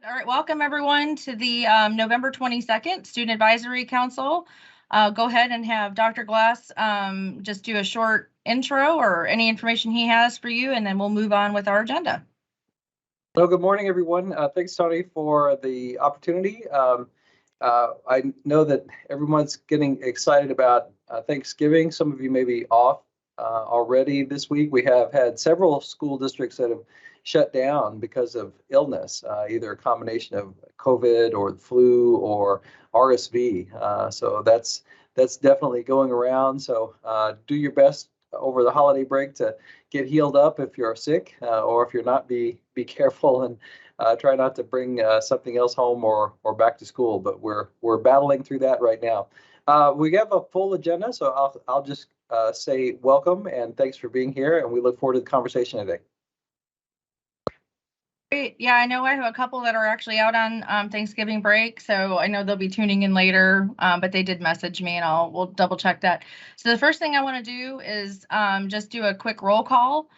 All right, welcome everyone to the November 22nd Student Advisory Council. Go ahead and have Dr. Glass just do a short intro or any information he has for you, and then we'll move on with our agenda. Well, good morning, everyone. Thanks, Tony, for the opportunity. I know that everyone's getting excited about Thanksgiving. Some of you may be off already this week. We have had several school districts that have shut down because of illness, either a combination of COVID or the flu or RSV. So that's definitely going around. So do your best over the holiday break to get healed up if you're sick, or if you're not, be careful and try not to bring something else home or back to school. But we're battling through that right now. We have a full agenda, so I'll just say welcome and thanks for being here, and we look forward to the conversation today. Great. Yeah, I know I have a couple that are actually out on Thanksgiving break, so I know they'll be tuning in later, but they did message me, and we'll double check that. So the first thing I want to do is just do a quick roll call.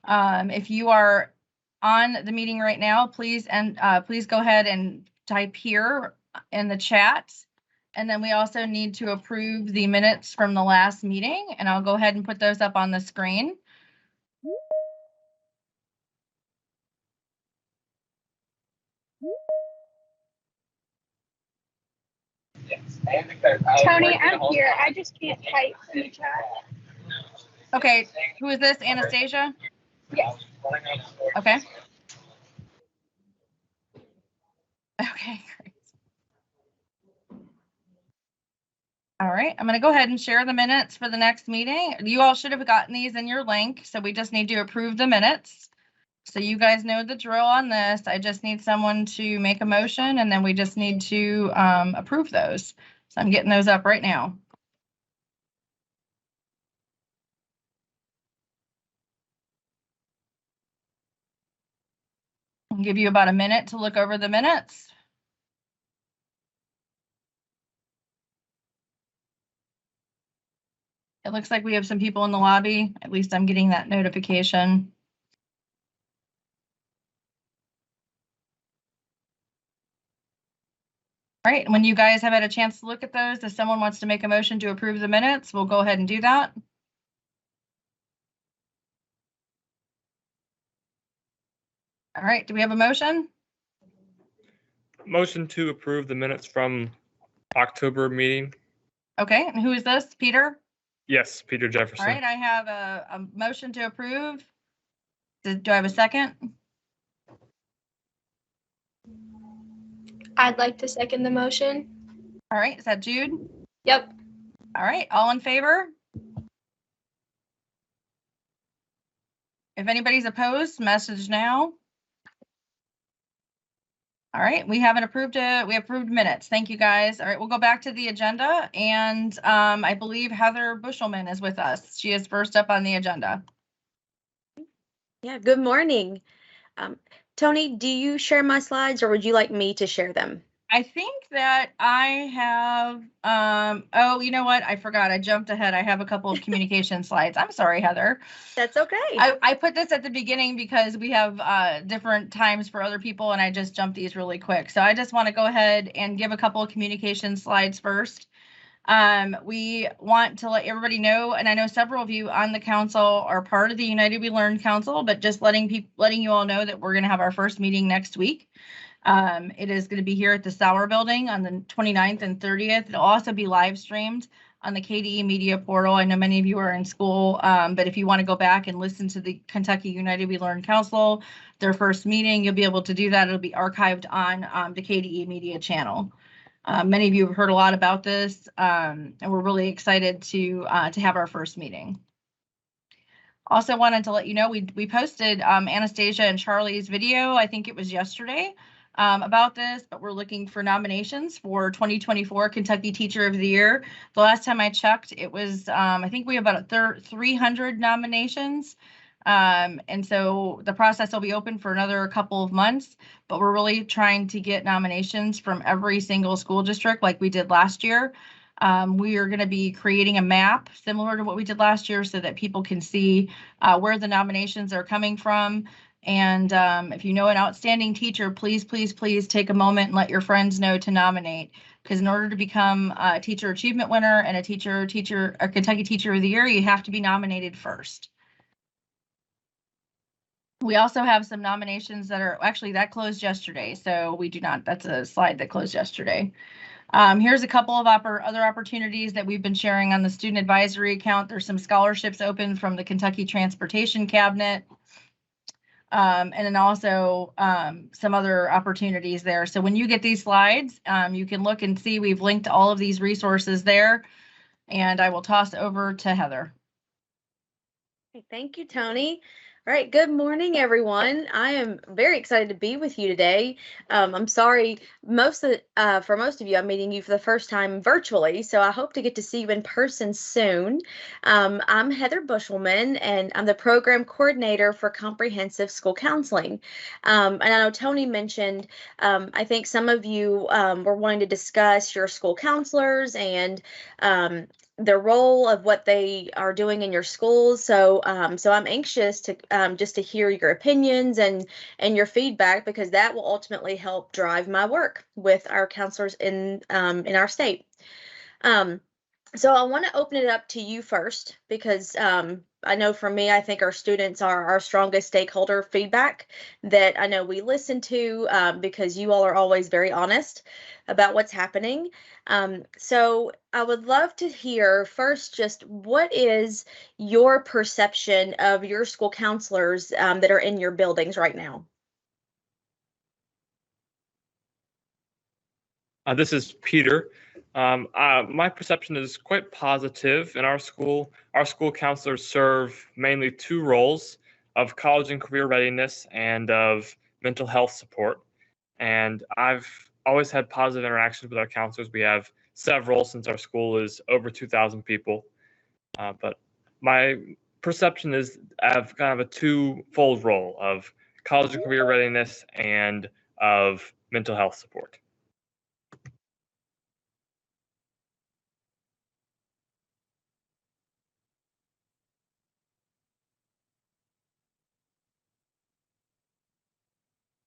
If you are on the meeting right now, please go ahead and type here in the chat. And then we also need to approve the minutes from the last meeting, and I'll go ahead and put those up on the screen. Tony, I'm here. I just can't type in the chat. Okay, who is this? Anastasia? Yes. Okay. Okay, great. All right, I'm going to go ahead and share the minutes for the next meeting. You all should have gotten these in your link, so we just need to approve the minutes. So you guys know the drill on this. I just need someone to make a motion, and then we just need to approve those. So I'm getting those up right now. I'll give you about a minute to look over the minutes. It looks like we have some people in the lobby. At least I'm getting that notification. All right, when you guys have had a chance to look at those, if someone wants to make a motion to approve the minutes, we'll go ahead and do that. All right, do we have a motion? Motion to approve the minutes from October meeting. Okay, and who is this? Peter? Yes, Peter Jefferson. All right, I have a motion to approve. Do I have a second? I'd like to second the motion. All right, is that Jude? Yep. All right, all in favor? If anybody's opposed, message now. All right, we haven't approved it. We approved minutes. Thank you, guys. All right, we'll go back to the agenda, and I believe Heather Bushelman is with us. She is first up on the agenda. Yeah, good morning. Tony, do you share my slides, or would you like me to share them? I think that I have, oh, you know what? I forgot. I jumped ahead. I have a couple of communication slides. I'm sorry, Heather. That's okay. I put this at the beginning because we have different times for other people, and I just jumped these really quick. So I just want to go ahead and give a couple of communication slides first. We want to let everybody know, and I know several of you on the council are part of the United We Learn Council, but just letting you all know that we're going to have our first meeting next week. It is going to be here at the Sauer Building on the 29th and 30th. It'll also be live streamed on the KDE Media Portal. I know many of you are in school, but if you want to go back and listen to the Kentucky United We Learn Council, their first meeting, you'll be able to do that. It'll be archived on the KDE Media channel. Many of you have heard a lot about this, and we're really excited to have our first meeting. Also wanted to let you know we posted Anastasia and Charlie's video, I think it was yesterday, about this, but we're looking for nominations for 2024 Kentucky Teacher of the Year. The last time I checked, it was, I think we have about 300 nominations. And so the process will be open for another couple of months, but we're really trying to get nominations from every single school district like we did last year. We are going to be creating a map similar to what we did last year so that people can see where the nominations are coming from. And if you know an outstanding teacher, please, please, please take a moment and let your friends know to nominate. Because in order to become a teacher achievement winner and a Kentucky Teacher of the Year, you have to be nominated first. We also have some nominations that closed yesterday. So we do not, that's a slide that closed yesterday. Here's a couple of other opportunities that we've been sharing on the student advisory account. There's some scholarships open from the Kentucky Transportation Cabinet. And then also some other opportunities there. So when you get these slides, you can look and see we've linked all of these resources there. And I will toss over to Heather. Thank you, Tony. All right, good morning, everyone. I am very excited to be with you today. I'm sorry, for most of you, I'm meeting you for the first time virtually, so I hope to get to see you in person soon. I'm Heather Bushelman, and I'm the program coordinator for Comprehensive School Counseling. And I know Tony mentioned, I think some of you were wanting to discuss your school counselors and the role of what they are doing in your schools. So I'm anxious to just to hear your opinions and your feedback, because that will ultimately help drive my work with our counselors in our state. So I want to open it up to you first, because I know for me, I think our students are our strongest stakeholder feedback that I know we listen to, because you all are always very honest about what's happening. So I would love to hear first, just what is your perception of your school counselors that are in your buildings right now? This is Peter. My perception is quite positive in our school. Our school counselors serve mainly two roles of college and career readiness and of mental health support. And I've always had positive interactions with our counselors. We have several, since our school is over 2,000 people. But my perception is I have kind of a twofold role of college and career readiness and of mental health support.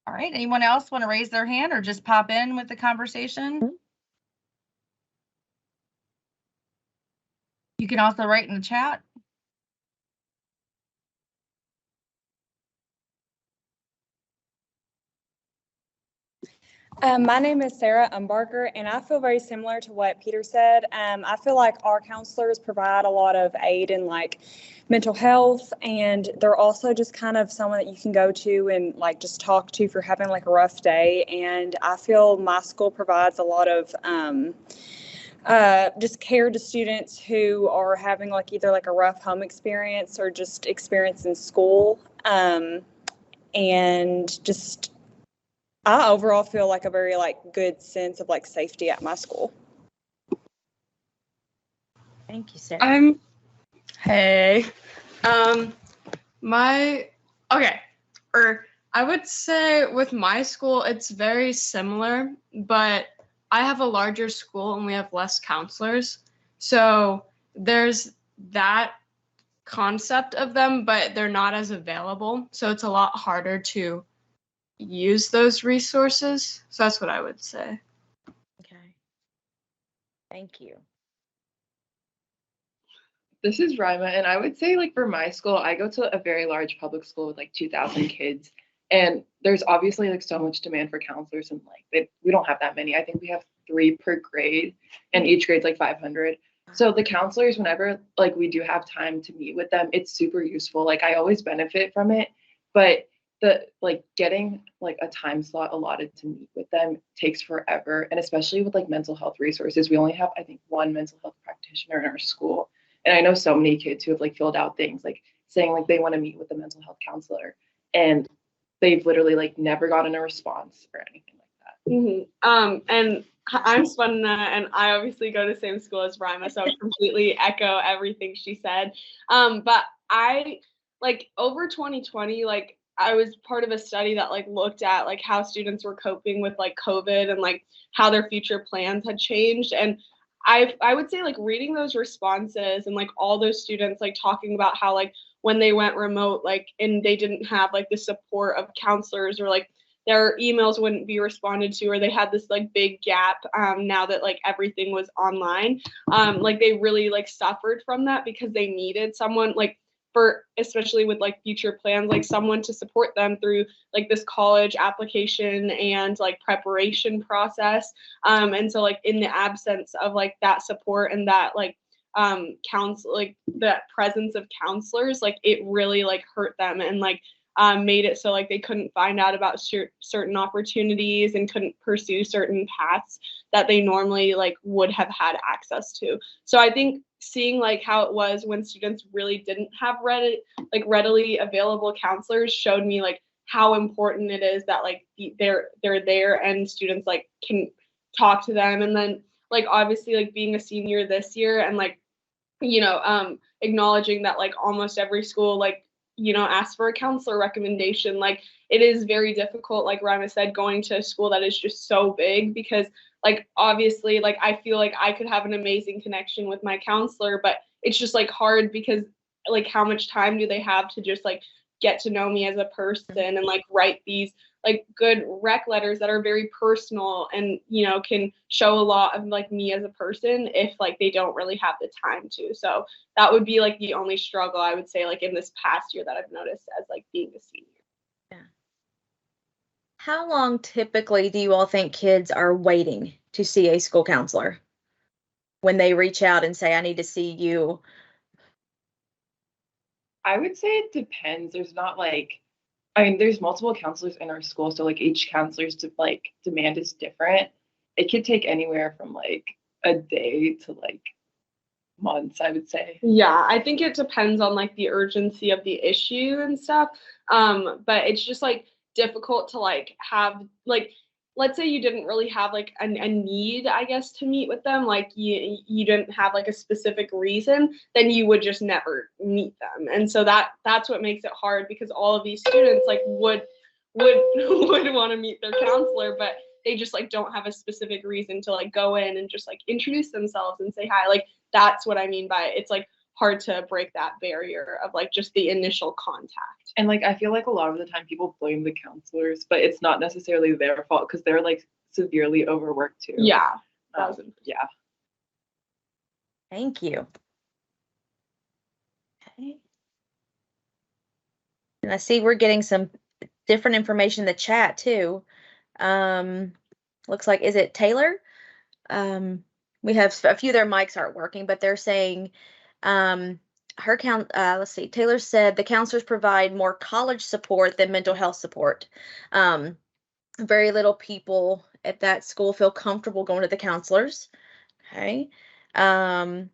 All right, anyone else want to raise their hand or just pop in with the conversation? You can also write in the chat. My name is Sarah Umbarger, and I feel very similar to what Peter said. I feel like our counselors provide a lot of aid in like mental health, and they're also just kind of someone that you can go to and like just talk to if you're having like a rough day. And I feel my school provides a lot of just care to students who are having like either like a rough home experience or just experience in school. And just I overall feel like a very like good sense of like safety at my school. Thank you, Sarah. Hey. I would say with my school, it's very similar, but I have a larger school and we have less counselors. So there's that concept of them, but they're not as available. So it's a lot harder to use those resources. So that's what I would say. Okay. Thank you. This is Rima, and I would say like for my school, I go to a very large public school with like 2,000 kids, and there's obviously like so much demand for counselors, and like we don't have that many. I think we have 3 per grade, and each grade's like 500. So the counselors, whenever like we do have time to meet with them, it's super useful. Like I always benefit from it, but the like getting like a time slot allotted to meet with them takes forever. And especially with like mental health resources, we only have, I think, 1 mental health practitioner in our school. And I know so many kids who have like filled out things like saying like they want to meet with a mental health counselor, and they've literally like never gotten a response or anything like that. Mm-hmm. And I'm Swanna, and I obviously go to the same school as Rima, so I completely echo everything she said. But I like over 2020, like I was part of a study that like looked at like how students were coping with like COVID and like how their future plans had changed. And I would say like reading those responses and like all those students like talking about how like when they went remote, like, and they didn't have like the support of counselors, or like their emails wouldn't be responded to, or they had this like big gap now that like everything was online. Like they really like suffered from that because they needed someone like for, especially with like future plans, like someone to support them through like this college application and like preparation process. And so like in the absence of like that support and that like counsel, like that presence of counselors, like it really like hurt them and like made it so like they couldn't find out about certain opportunities and couldn't pursue certain paths that they normally like would have had access to. So I think seeing like how it was when students really didn't have readily available counselors showed me like how important it is that like they're there and students like can talk to them. And then like obviously like being a senior this year and like, you know, acknowledging that like almost every school like, you know, ask for a counselor recommendation. Like it is very difficult, like Rima said, going to a school that is just so big, because like obviously like I feel like I could have an amazing connection with my counselor, but it's just like hard because like how much time do they have to just like get to know me as a person and like write these like good rec letters that are very personal and, you know, can show a lot of like me as a person if like they don't really have the time to. So that would be like the only struggle I would say like in this past year that I've noticed as like being a senior. Yeah. How long typically do you all think kids are waiting to see a school counselor when they reach out and say, I need to see you? I would say it depends. There's not like, I mean, there's multiple counselors in our school, so like each counselor's demand is different. It could take anywhere from like a day to like months, I would say. Yeah, I think it depends on like the urgency of the issue and stuff. But it's just like difficult to like have like, let's say you didn't really have like a need, I guess, to meet with them, like you didn't have like a specific reason, then you would just never meet them. And so that's what makes it hard, because all of these students like would want to meet their counselor, but they just like don't have a specific reason to like go in and just like introduce themselves and say hi. Like that's what I mean by it's like hard to break that barrier of like just the initial contact. And like I feel like a lot of the time people blame the counselors, but it's not necessarily their fault because they're like severely overworked too. Yeah. Yeah. Thank you. Okay. And I see we're getting some different information in the chat too. Looks like, is it Taylor? We have a few of their mics aren't working, but they're saying let's see, Taylor said the counselors provide more college support than mental health support. Very little people at that school feel comfortable going to the counselors. Okay. Then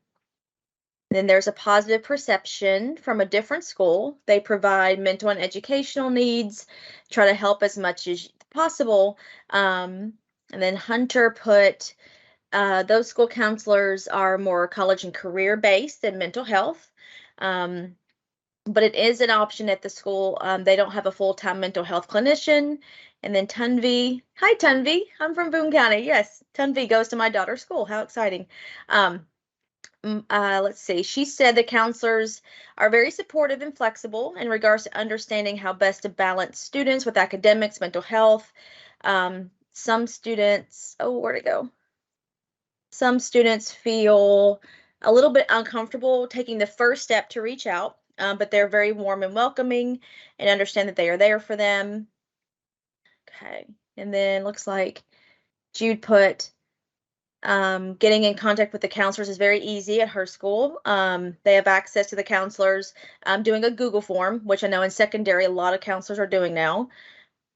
there's a positive perception from a different school. They provide mental and educational needs, try to help as much as possible. And then Hunter put, those school counselors are more college and career based than mental health. But it is an option at the school. They don't have a full-time mental health clinician. And then Tunvi, hi Tunvi, I'm from Boone County. Yes, Tunvi goes to my daughter's school. How exciting. Let's see, she said the counselors are very supportive and flexible in regards to understanding how best to balance students with academics, mental health. Some students, where'd it go? Some students feel a little bit uncomfortable taking the first step to reach out, but they're very warm and welcoming and understand that they are there for them. Okay, and then looks like Jude put, getting in contact with the counselors is very easy at her school. They have access to the counselors, doing a Google form, which I know in secondary a lot of counselors are doing now.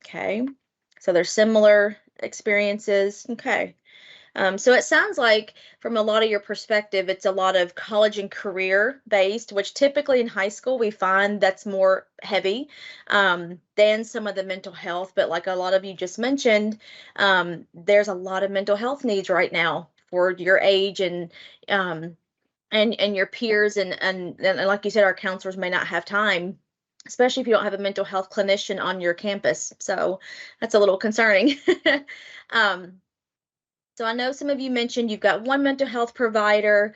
Okay, so there's similar experiences. Okay. So it sounds like from a lot of your perspective, it's a lot of college and career based, which typically in high school we find that's more heavy than some of the mental health. But like a lot of you just mentioned, there's a lot of mental health needs right now for your age and your peers. And like you said, our counselors may not have time, especially if you don't have a mental health clinician on your campus. So that's a little concerning. So I know some of you mentioned you've got one mental health provider.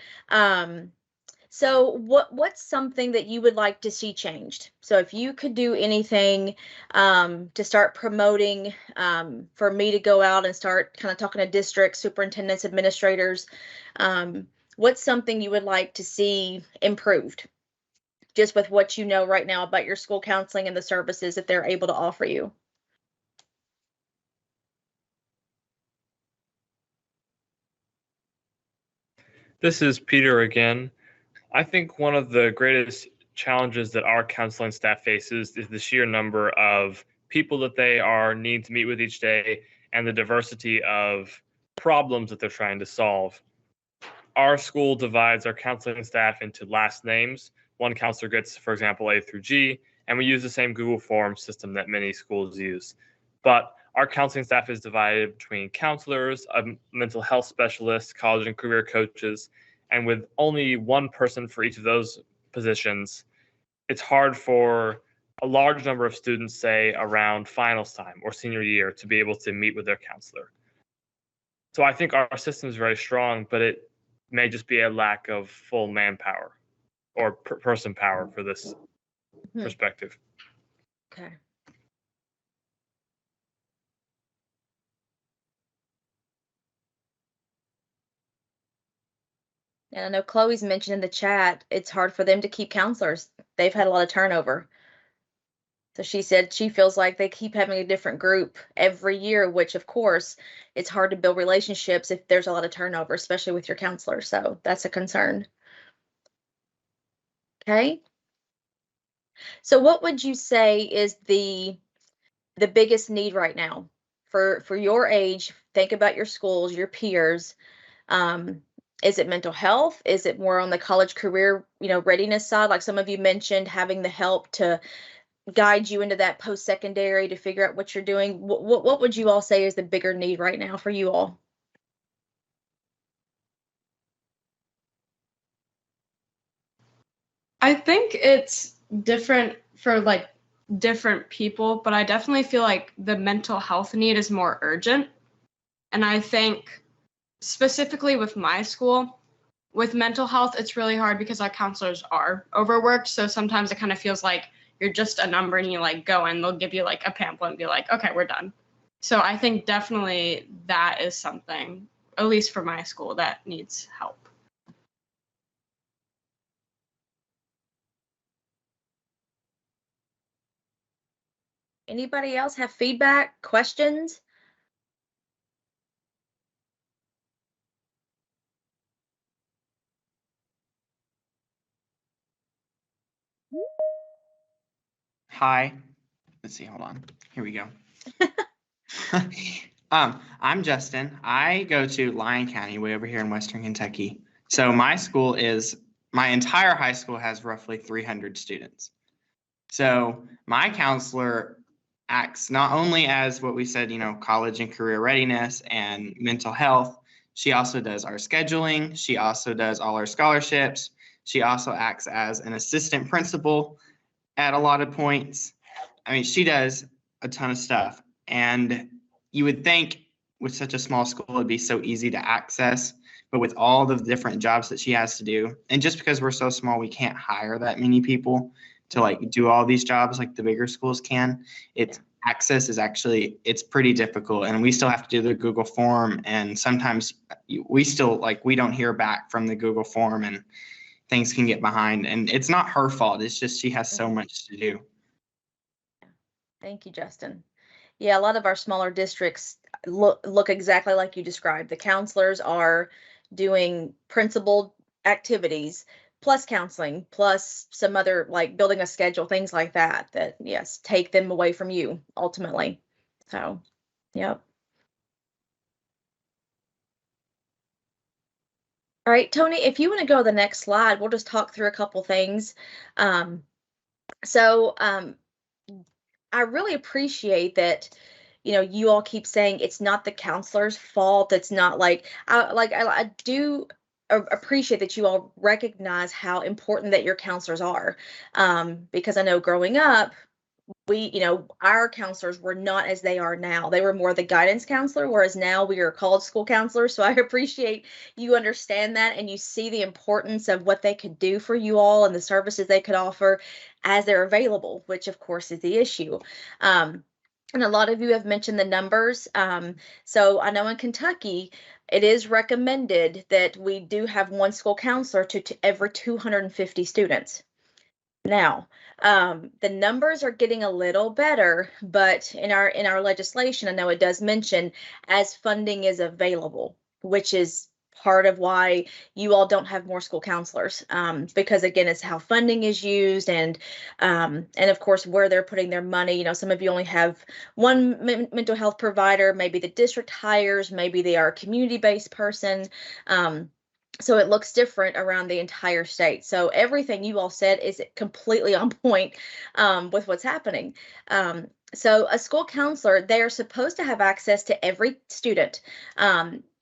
So what's something that you would like to see changed? So if you could do anything to start promoting, for me to go out and start kind of talking to districts, superintendents, administrators, what's something you would like to see improved? Just with what you know right now about your school counseling and the services that they're able to offer you. This is Peter again. I think one of the greatest challenges that our counseling staff faces is the sheer number of people that they are needing to meet with each day and the diversity of problems that they're trying to solve. Our school divides our counseling staff into last names. One counselor gets, for example, A through G, and we use the same Google Forms system that many schools use. But our counseling staff is divided between counselors, a mental health specialist, college and career coaches, and with only one person for each of those positions, it's hard for a large number of students, say around finals time or senior year, to be able to meet with their counselor. So I think our system is very strong, but it may just be a lack of full manpower or person power for this perspective. Okay. And I know Chloe's mentioned in the chat, it's hard for them to keep counselors. They've had a lot of turnover. So she said she feels like they keep having a different group every year, which of course it's hard to build relationships if there's a lot of turnover, especially with your counselor. So that's a concern. Okay. So what would you say is the biggest need right now for your age? Think about your schools, your peers. Is it mental health? Is it more on the college career, readiness side? Like some of you mentioned, having the help to guide you into that post-secondary to figure out what you're doing. What would you all say is the bigger need right now for you all? I think it's different for like different people, but I definitely feel like the mental health need is more urgent. And I think specifically with my school, with mental health, it's really hard because our counselors are overworked. So sometimes it kind of feels like you're just a number and you like go and they'll give you like a pamphlet and be like, okay, we're done. So I think definitely that is something, at least for my school, that needs help. Anybody else have feedback, questions? Hi. Let's see, hold on. Here we go. I'm Justin. I go to Lyon County, way over here in Western Kentucky. So my entire high school has roughly 300 students. So my counselor acts not only as what we said, college and career readiness and mental health. She also does our scheduling. She also does all our scholarships. She also acts as an assistant principal at a lot of points. I mean, she does a ton of stuff. And you would think with such a small school, it'd be so easy to access. But with all the different jobs that she has to do, and just because we're so small, we can't hire that many people to like do all these jobs like the bigger schools can. Access is actually, it's pretty difficult. And we still have to do the Google form. And sometimes we still we don't hear back from the Google form and things can get behind. And it's not her fault. It's just she has so much to do. Thank you, Justin. Yeah, a lot of our smaller districts look exactly like you described. The counselors are doing principal activities plus counseling, plus some other like building a schedule, things like that, yes, take them away from you ultimately. So, yep. All right, Tony, if you want to go to the next slide, we'll just talk through a couple things. I really appreciate that, you all keep saying it's not the counselor's fault. It's not I do appreciate that you all recognize how important that your counselors are. Because I know growing up, our counselors were not as they are now. They were more the guidance counselor, whereas now we are called school counselors. So I appreciate you understand that and you see the importance of what they could do for you all and the services they could offer as they're available, which of course is the issue. And a lot of you have mentioned the numbers. So I know in Kentucky, it is recommended that we do have one school counselor to every 250 students. Now, the numbers are getting a little better, but in our legislation, I know it does mention as funding is available, which is part of why you all don't have more school counselors, because again, it's how funding is used and of course where they're putting their money. Some of you only have one mental health provider, maybe the district hires, maybe they are a community-based person. So it looks different around the entire state. So everything you all said is completely on point with what's happening. So a school counselor, they are supposed to have access to every student.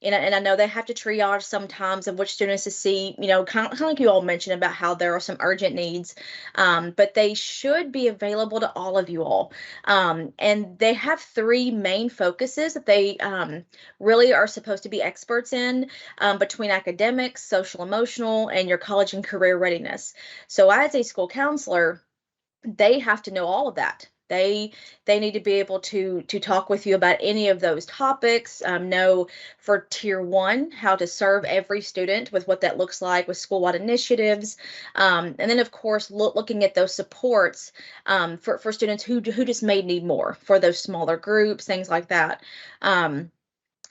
And I know they have to triage sometimes of which students to see, kind of like you all mentioned about how there are some urgent needs, but they should be available to all of you all. And they have three main focuses that they really are supposed to be experts in, between academics, social emotional, and your college and career readiness. So as a school counselor, they have to know all of that. They need to be able to talk with you about any of those topics, know for tier 1 how to serve every student with what that looks like with school-wide initiatives, and then of course looking at those supports for students who just may need more for those smaller groups, things like that.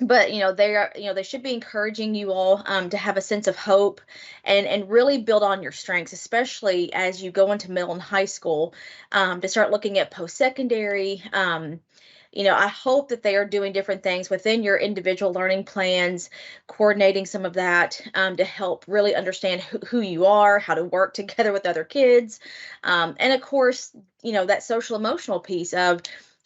But they should be encouraging you all to have a sense of hope and really build on your strengths, especially as you go into middle and high school, to start looking at post-secondary. I hope that they are doing different things within your individual learning plans, coordinating some of that to help really understand who you are, how to work together with other kids, and of course, that social emotional piece of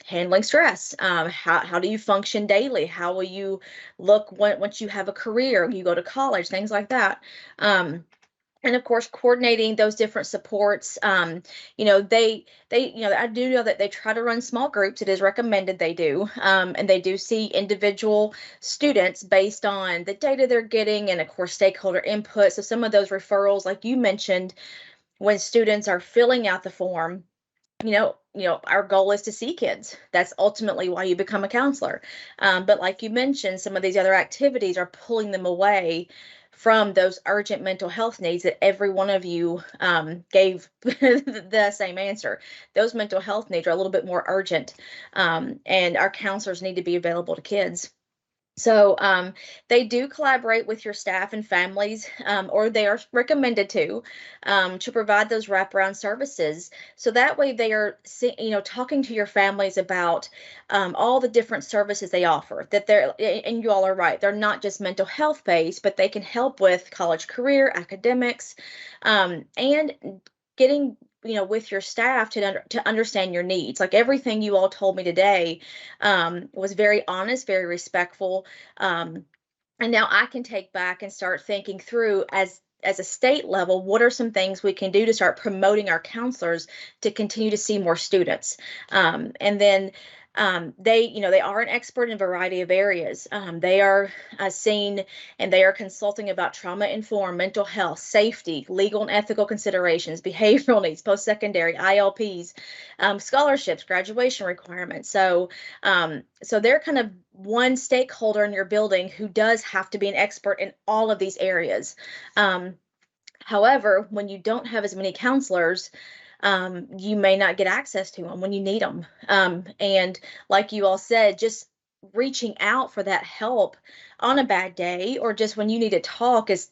handling stress. How do you function daily? How will you look once you have a career, you go to college, things like that. And of course, coordinating those different supports. I do know that they try to run small groups. It is recommended they do. And they do see individual students based on the data they're getting and of course, stakeholder input. So some of those referrals, like you mentioned, when students are filling out the form, our goal is to see kids. That's ultimately why you become a counselor. But like you mentioned, some of these other activities are pulling them away from those urgent mental health needs that every one of you gave the same answer. Those mental health needs are a little bit more urgent, and our counselors need to be available to kids. So they do collaborate with your staff and families, or they are recommended to provide those wraparound services. So that way they are, talking to your families about all the different services they offer. That and you all are right, they're not just mental health based, but they can help with college career, academics, and getting with your staff to understand your needs. Like everything you all told me today was very honest, very respectful. And now I can take back and start thinking through as a state level, what are some things we can do to start promoting our counselors to continue to see more students? And then they are an expert in a variety of areas. They are seen and they are consulting about trauma-informed mental health, safety, legal and ethical considerations, behavioral needs, post-secondary, ILPs, scholarships, graduation requirements. So they're kind of one stakeholder in your building who does have to be an expert in all of these areas. However, when you don't have as many counselors, you may not get access to them when you need them. And like you all said, just reaching out for that help on a bad day or just when you need to talk is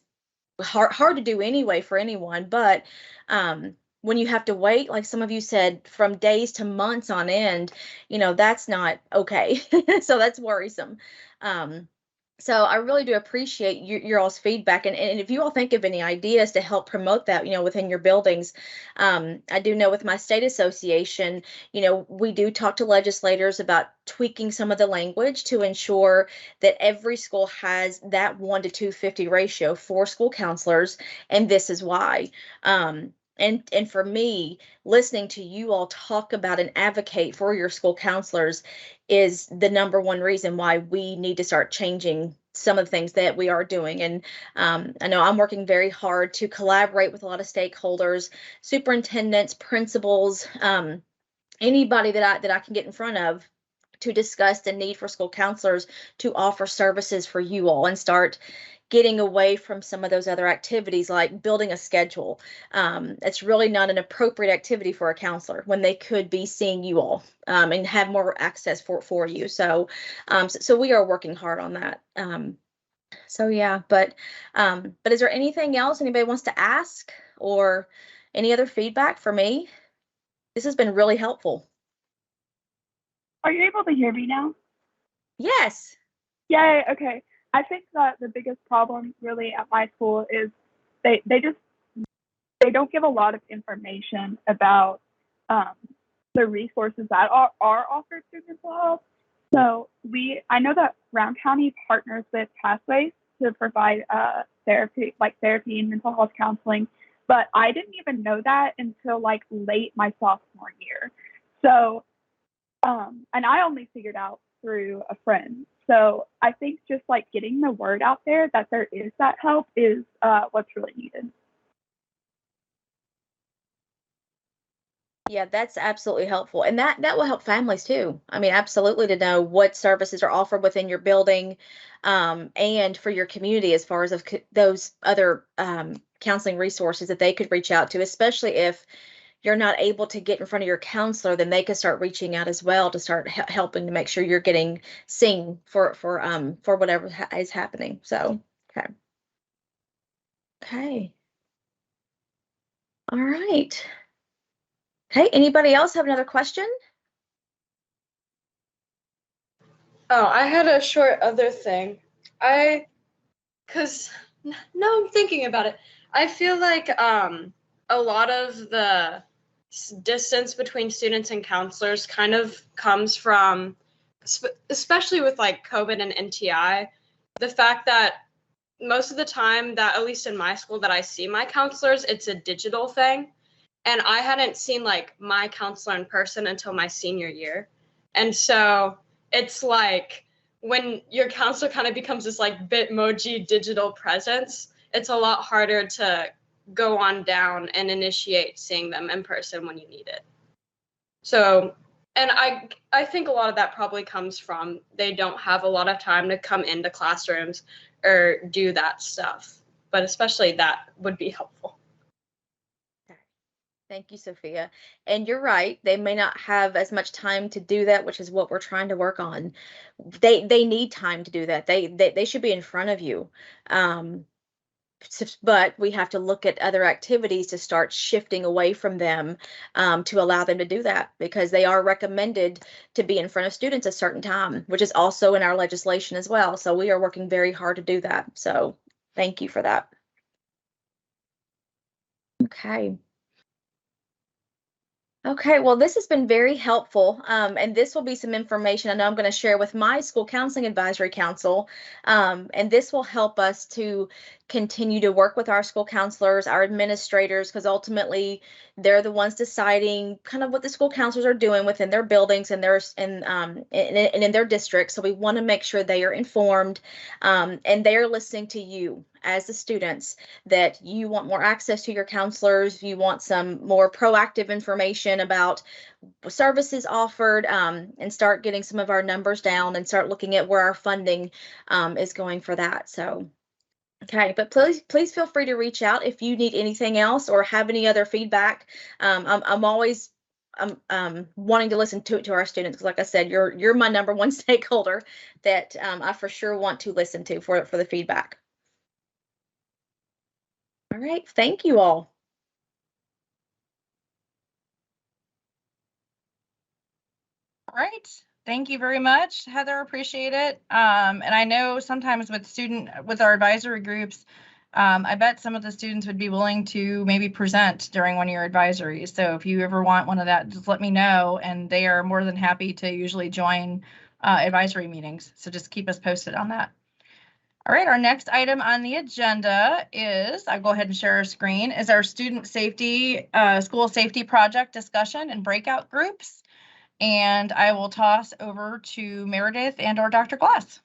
hard to do anyway for anyone. But when you have to wait, like some of you said, from days to months on end, that's not okay. So that's worrisome. So I really do appreciate your all's feedback. And if you all think of any ideas to help promote that, within your buildings, I do know with my state association, we do talk to legislators about tweaking some of the language to ensure that every school has that 1 to 250 ratio for school counselors. And this is why. and for me, listening to you all talk about and advocate for your school counselors is the number one reason why we need to start changing some of the things that we are doing. And I know I'm working very hard to collaborate with a lot of stakeholders, superintendents, principals, anybody that I can get in front of to discuss the need for school counselors to offer services for you all and start getting away from some of those other activities like building a schedule. It's really not an appropriate activity for a counselor when they could be seeing you all and have more access for you. So we are working hard on that. So yeah, but is there anything else anybody wants to ask or any other feedback for me? This has been really helpful. Are you able to hear me now? Yes. Yay, okay. I think that the biggest problem really at my school is they don't give a lot of information about the resources that are offered through mental health. So I know that Round County partners with Pathways to provide therapy and mental health counseling, but I didn't even know that until like late my sophomore year. So, and I only figured out through a friend. So I think just like getting the word out there that there is that help is what's really needed. Yeah, that's absolutely helpful. And that will help families too. I mean, absolutely, to know what services are offered within your building and for your community as far as those other counseling resources that they could reach out to, especially if you're not able to get in front of your counselor, then they can start reaching out as well to start helping to make sure you're getting seen for whatever is happening. So, okay. Okay. All right. Okay, anybody else have another question? Oh, I had a short other thing. Because now I'm thinking about it. I feel like a lot of the distance between students and counselors kind of comes from, especially with like COVID and NTI, the fact that most of the time that, at least in my school, that I see my counselors, it's a digital thing. And I hadn't seen like my counselor in person until my senior year. And so it's like when your counselor kind of becomes this like Bitmoji digital presence, it's a lot harder to go on down and initiate seeing them in person when you need it. So, and I think a lot of that probably comes from they don't have a lot of time to come into classrooms or do that stuff, but especially that would be helpful. Thank you, Sophia. And you're right. They may not have as much time to do that, which is what we're trying to work on. They need time to do that. They should be in front of you. But we have to look at other activities to start shifting away from them to allow them to do that, because they are recommended to be in front of students a certain time, which is also in our legislation as well. So we are working very hard to do that. So thank you for that. Okay. Okay, well, this has been very helpful, and this will be some information I know I'm going to share with my school counseling advisory council, and this will help us to continue to work with our school counselors, our administrators, because ultimately they're the ones deciding kind of what the school counselors are doing within their buildings and in their districts. So we want to make sure they are informed and they are listening to you as the students, that you want more access to your counselors, you want some more proactive information about services offered, and start getting some of our numbers down and start looking at where our funding is going for that. So, okay, but please feel free to reach out if you need anything else or have any other feedback. I'm always wanting to listen to our students, because like I said, you're my number one stakeholder that I for sure want to listen to for the feedback. All right, thank you all. All right, thank you very much, Heather. Appreciate it. And I know sometimes with our advisory groups, I bet some of the students would be willing to maybe present during one of your advisories. So if you ever want one of that, just let me know, and they are more than happy to usually join advisory meetings. So just keep us posted on that. All right, our next item on the agenda is, I'll go ahead and share our screen, is our student safety, school safety project discussion and breakout groups. And I will toss over to Meredith and or Dr. Glass.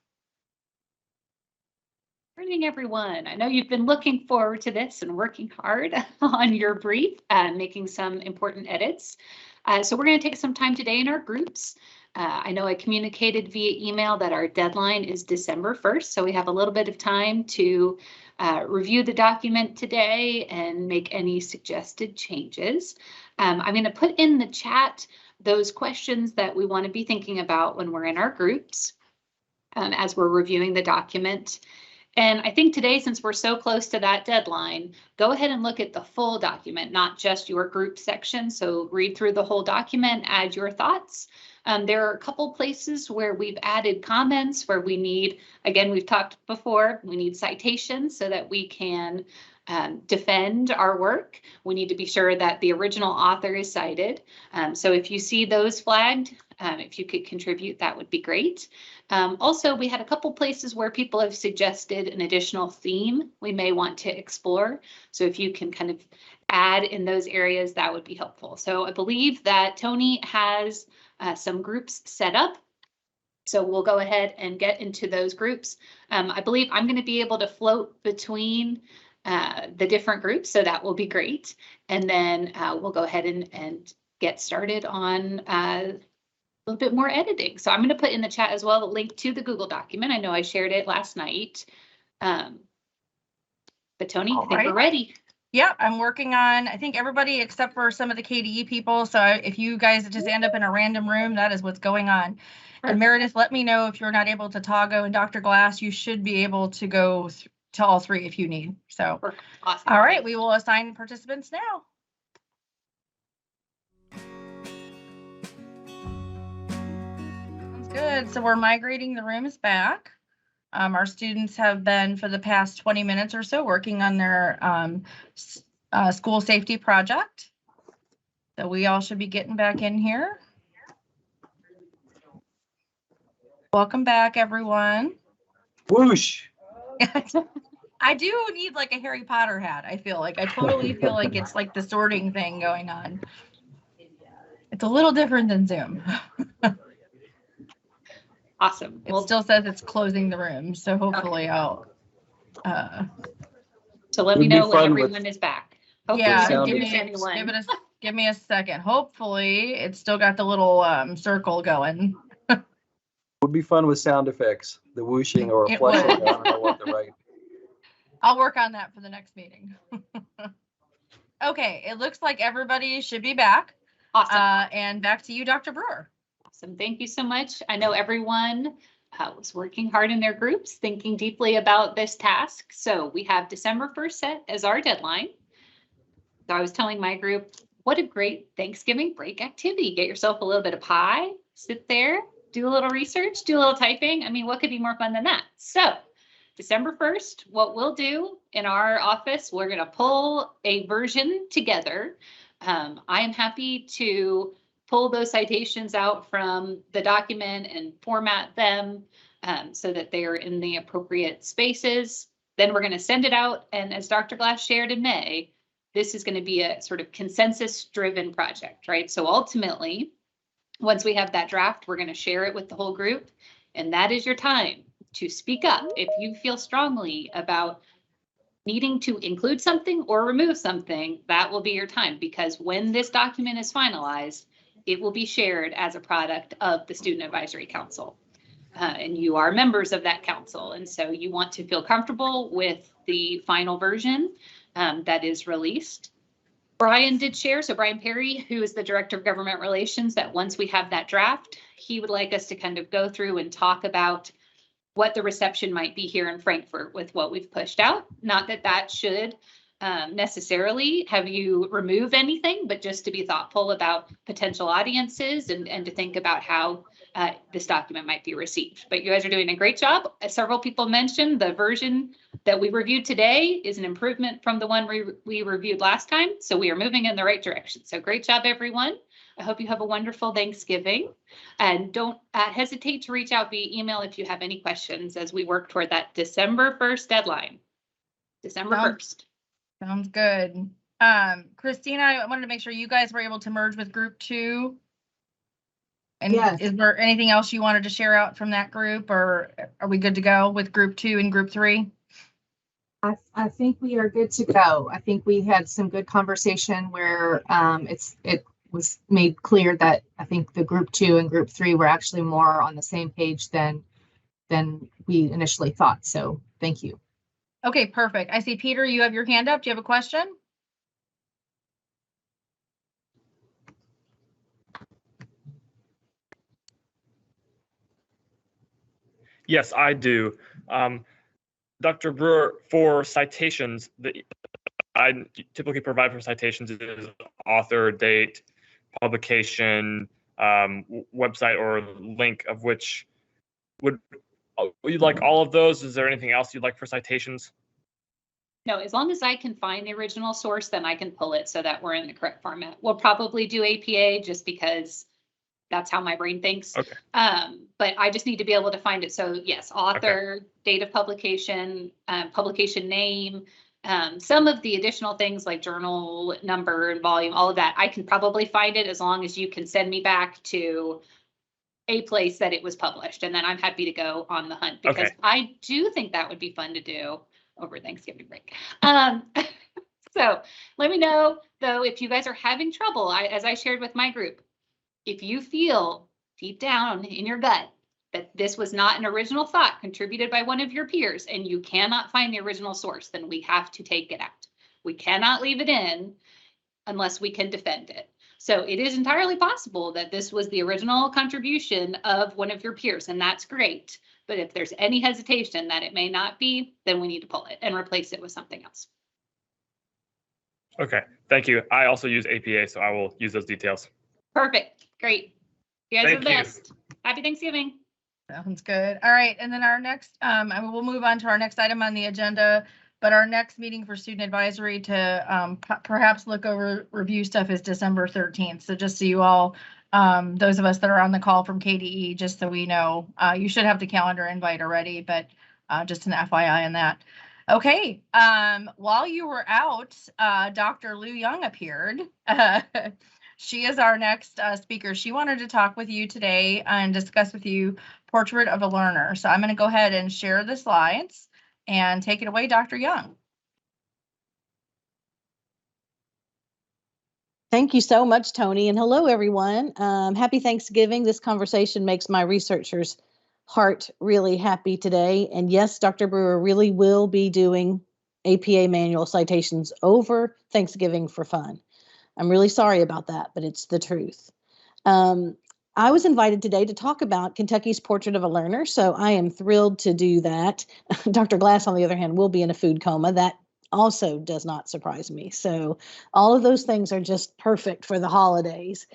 Morning, everyone. I know you've been looking forward to this and working hard on your brief and making some important edits. So we're going to take some time today in our groups. I know I communicated via email that our deadline is December 1st, so we have a little bit of time to review the document today and make any suggested changes. I'm going to put in the chat those questions that we want to be thinking about when we're in our groups as we're reviewing the document. And I think today, since we're so close to that deadline, go ahead and look at the full document, not just your group section. So read through the whole document, add your thoughts. There are a couple places where we've added comments where we need, again, we've talked before, we need citations so that we can defend our work. We need to be sure that the original author is cited. So if you see those flagged, if you could contribute, that would be great. Also, we had a couple places where people have suggested an additional theme we may want to explore. So if you can kind of add in those areas, that would be helpful. So I believe that Tony has some groups set up. So we'll go ahead and get into those groups. I believe I'm going to be able to float between the different groups, so that will be great. And then we'll go ahead and get started on a little bit more editing. So I'm going to put in the chat as well the link to the Google document. I know I shared it last night. But Tony, I think we're ready. Yeah, I'm working on, I think everybody except for some of the KDE people. So if you guys just end up in a random room, that is what's going on. And Meredith, let me know if you're not able to toggle, and Dr. Glass, you should be able to go to all three if you need. So, awesome. All right, we will assign participants now. Sounds good. So we're migrating the rooms back. Our students have been for the past 20 minutes or so working on their school safety project. So we all should be getting back in here. Welcome back, everyone. Whoosh. I do need like a Harry Potter hat. I totally feel like it's like the sorting thing going on. It's a little different than Zoom. Awesome. It still says it's closing the room, so hopefully I'll. So let me know when everyone is back. Hopefully yeah, give me a second. Hopefully it's still got the little circle going. Would be fun with sound effects, the whooshing or flushing. I don't know what the right. I'll work on that for the next meeting. Okay, it looks like everybody should be back. Awesome. And back to you, Dr. Brewer. Awesome. Thank you so much. I know everyone was working hard in their groups, thinking deeply about this task. So we have December 1st set as our deadline. So I was telling my group, what a great Thanksgiving break activity. Get yourself a little bit of pie, sit there, do a little research, do a little typing. I mean, what could be more fun than that? So December 1st, what we'll do in our office, we're going to pull a version together. I am happy to pull those citations out from the document and format them so that they are in the appropriate spaces. Then we're going to send it out. And as Dr. Glass shared in May, this is going to be a sort of consensus-driven project, right? So ultimately, once we have that draft, we're going to share it with the whole group. And that is your time to speak up. If you feel strongly about needing to include something or remove something, that will be your time, because when this document is finalized, it will be shared as a product of the Student Advisory Council. And you are members of that council. And so you want to feel comfortable with the final version that is released. Brian did share, so Brian Perry, who is the Director of Government Relations, that once we have that draft, he would like us to kind of go through and talk about what the reception might be here in Frankfurt with what we've pushed out. Not that that should necessarily have you remove anything, but just to be thoughtful about potential audiences and to think about how this document might be received. But you guys are doing a great job. As several people mentioned, the version that we reviewed today is an improvement from the one we reviewed last time. So we are moving in the right direction. So great job, everyone. I hope you have a wonderful Thanksgiving, and don't hesitate to reach out via email if you have any questions as we work toward that December 1st deadline. December 1st. Sounds good. Christina, I wanted to make sure you guys were able to merge with group 2. And Yes. is there anything else you wanted to share out from that group, or are we good to go with group 2 and group 3? I think we are good to go. I think we had some good conversation where it was made clear that I think the group 2 and group 3 were actually more on the same page than we initially thought. So thank you. Okay, perfect. I see Peter, you have your hand up. Do you have a question? Yes, I do. Dr. Brewer, for citations, I typically provide for citations is author, date, publication, website, or link of which would you like all of those? Is there anything else you'd like for citations? No, as long as I can find the original source, then I can pull it so that we're in the correct format. We'll probably do APA just because that's how my brain thinks. Okay. But I just need to be able to find it. So yes, author, date of publication, publication name, some of the additional things like journal number and volume, all of that, I can probably find it as long as you can send me back to a place that it was published. And then I'm happy to go on the hunt because I do think that would be fun to do over Thanksgiving break. So let me know though, if you guys are having trouble, as I shared with my group, if you feel deep down in your gut that this was not an original thought contributed by one of your peers and you cannot find the original source, then we have to take it out. We cannot leave it in unless we can defend it. So it is entirely possible that this was the original contribution of one of your peers, and that's great. But if there's any hesitation that it may not be, then we need to pull it and replace it with something else. Okay, thank you. I also use APA, so I will use those details. Perfect. Great. You guys are the Thank you. best. Happy Thanksgiving. Sounds good. All right, and then our next, we'll move on to our next item on the agenda. But our next meeting for student advisory to perhaps look over review stuff is December 13th. So just so you all, those of us that are on the call from KDE, just so we know, you should have the calendar invite already, but just an FYI on that. Okay, while you were out, Dr. Lou Young appeared. She is our next speaker. She wanted to talk with you today and discuss with you Portrait of a Learner. So I'm going to go ahead and share the slides. And take it away, Dr. Young. Thank you so much, Tony. And hello, everyone. Happy Thanksgiving. This conversation makes my researcher's heart really happy today. And yes, Dr. Brewer really will be doing APA manual citations over Thanksgiving for fun. I'm really sorry about that, but it's the truth. I was invited today to talk about Kentucky's Portrait of a Learner, so I am thrilled to do that. Dr. Glass, on the other hand, will be in a food coma. That also does not surprise me. So all of those things are just perfect for the holidays.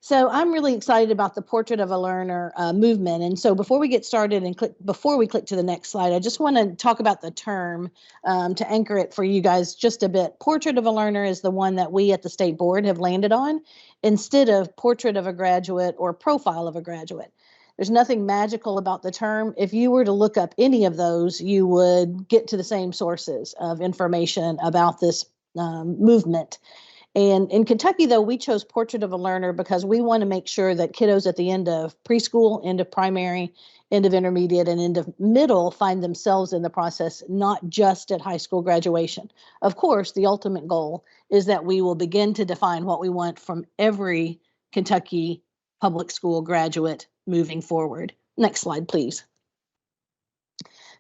So I'm really excited about the Portrait of a Learner movement. And so before we get started and before we click to the next slide, I just want to talk about the term to anchor it for you guys just a bit. Portrait of a Learner is the one that we at the state board have landed on instead of Portrait of a Graduate or Profile of a Graduate. There's nothing magical about the term. If you were to look up any of those, you would get to the same sources of information about this movement. And in Kentucky, though, we chose Portrait of a Learner because we want to make sure that kiddos at the end of preschool, end of primary, end of intermediate, and end of middle find themselves in the process, not just at high school graduation. Of course, the ultimate goal is that we will begin to define what we want from every Kentucky public school graduate moving forward. Next slide, please.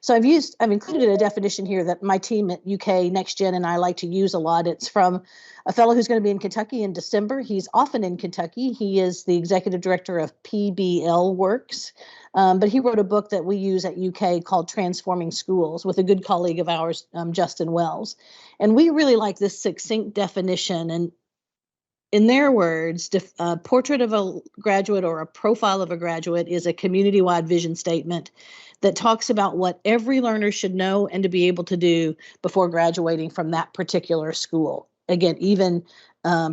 So I've included a definition here that my team at UK Next Gen and I like to use a lot. It's from a fellow who's going to be in Kentucky in December. He's often in Kentucky. He is the executive director of PBL Works, but he wrote a book that we use at UK called Transforming Schools with a good colleague of ours, Justin Wells. And we really like this succinct definition. And in their words, a portrait of a graduate or a profile of a graduate is a community-wide vision statement that talks about what every learner should know and to be able to do before graduating from that particular school. Again, even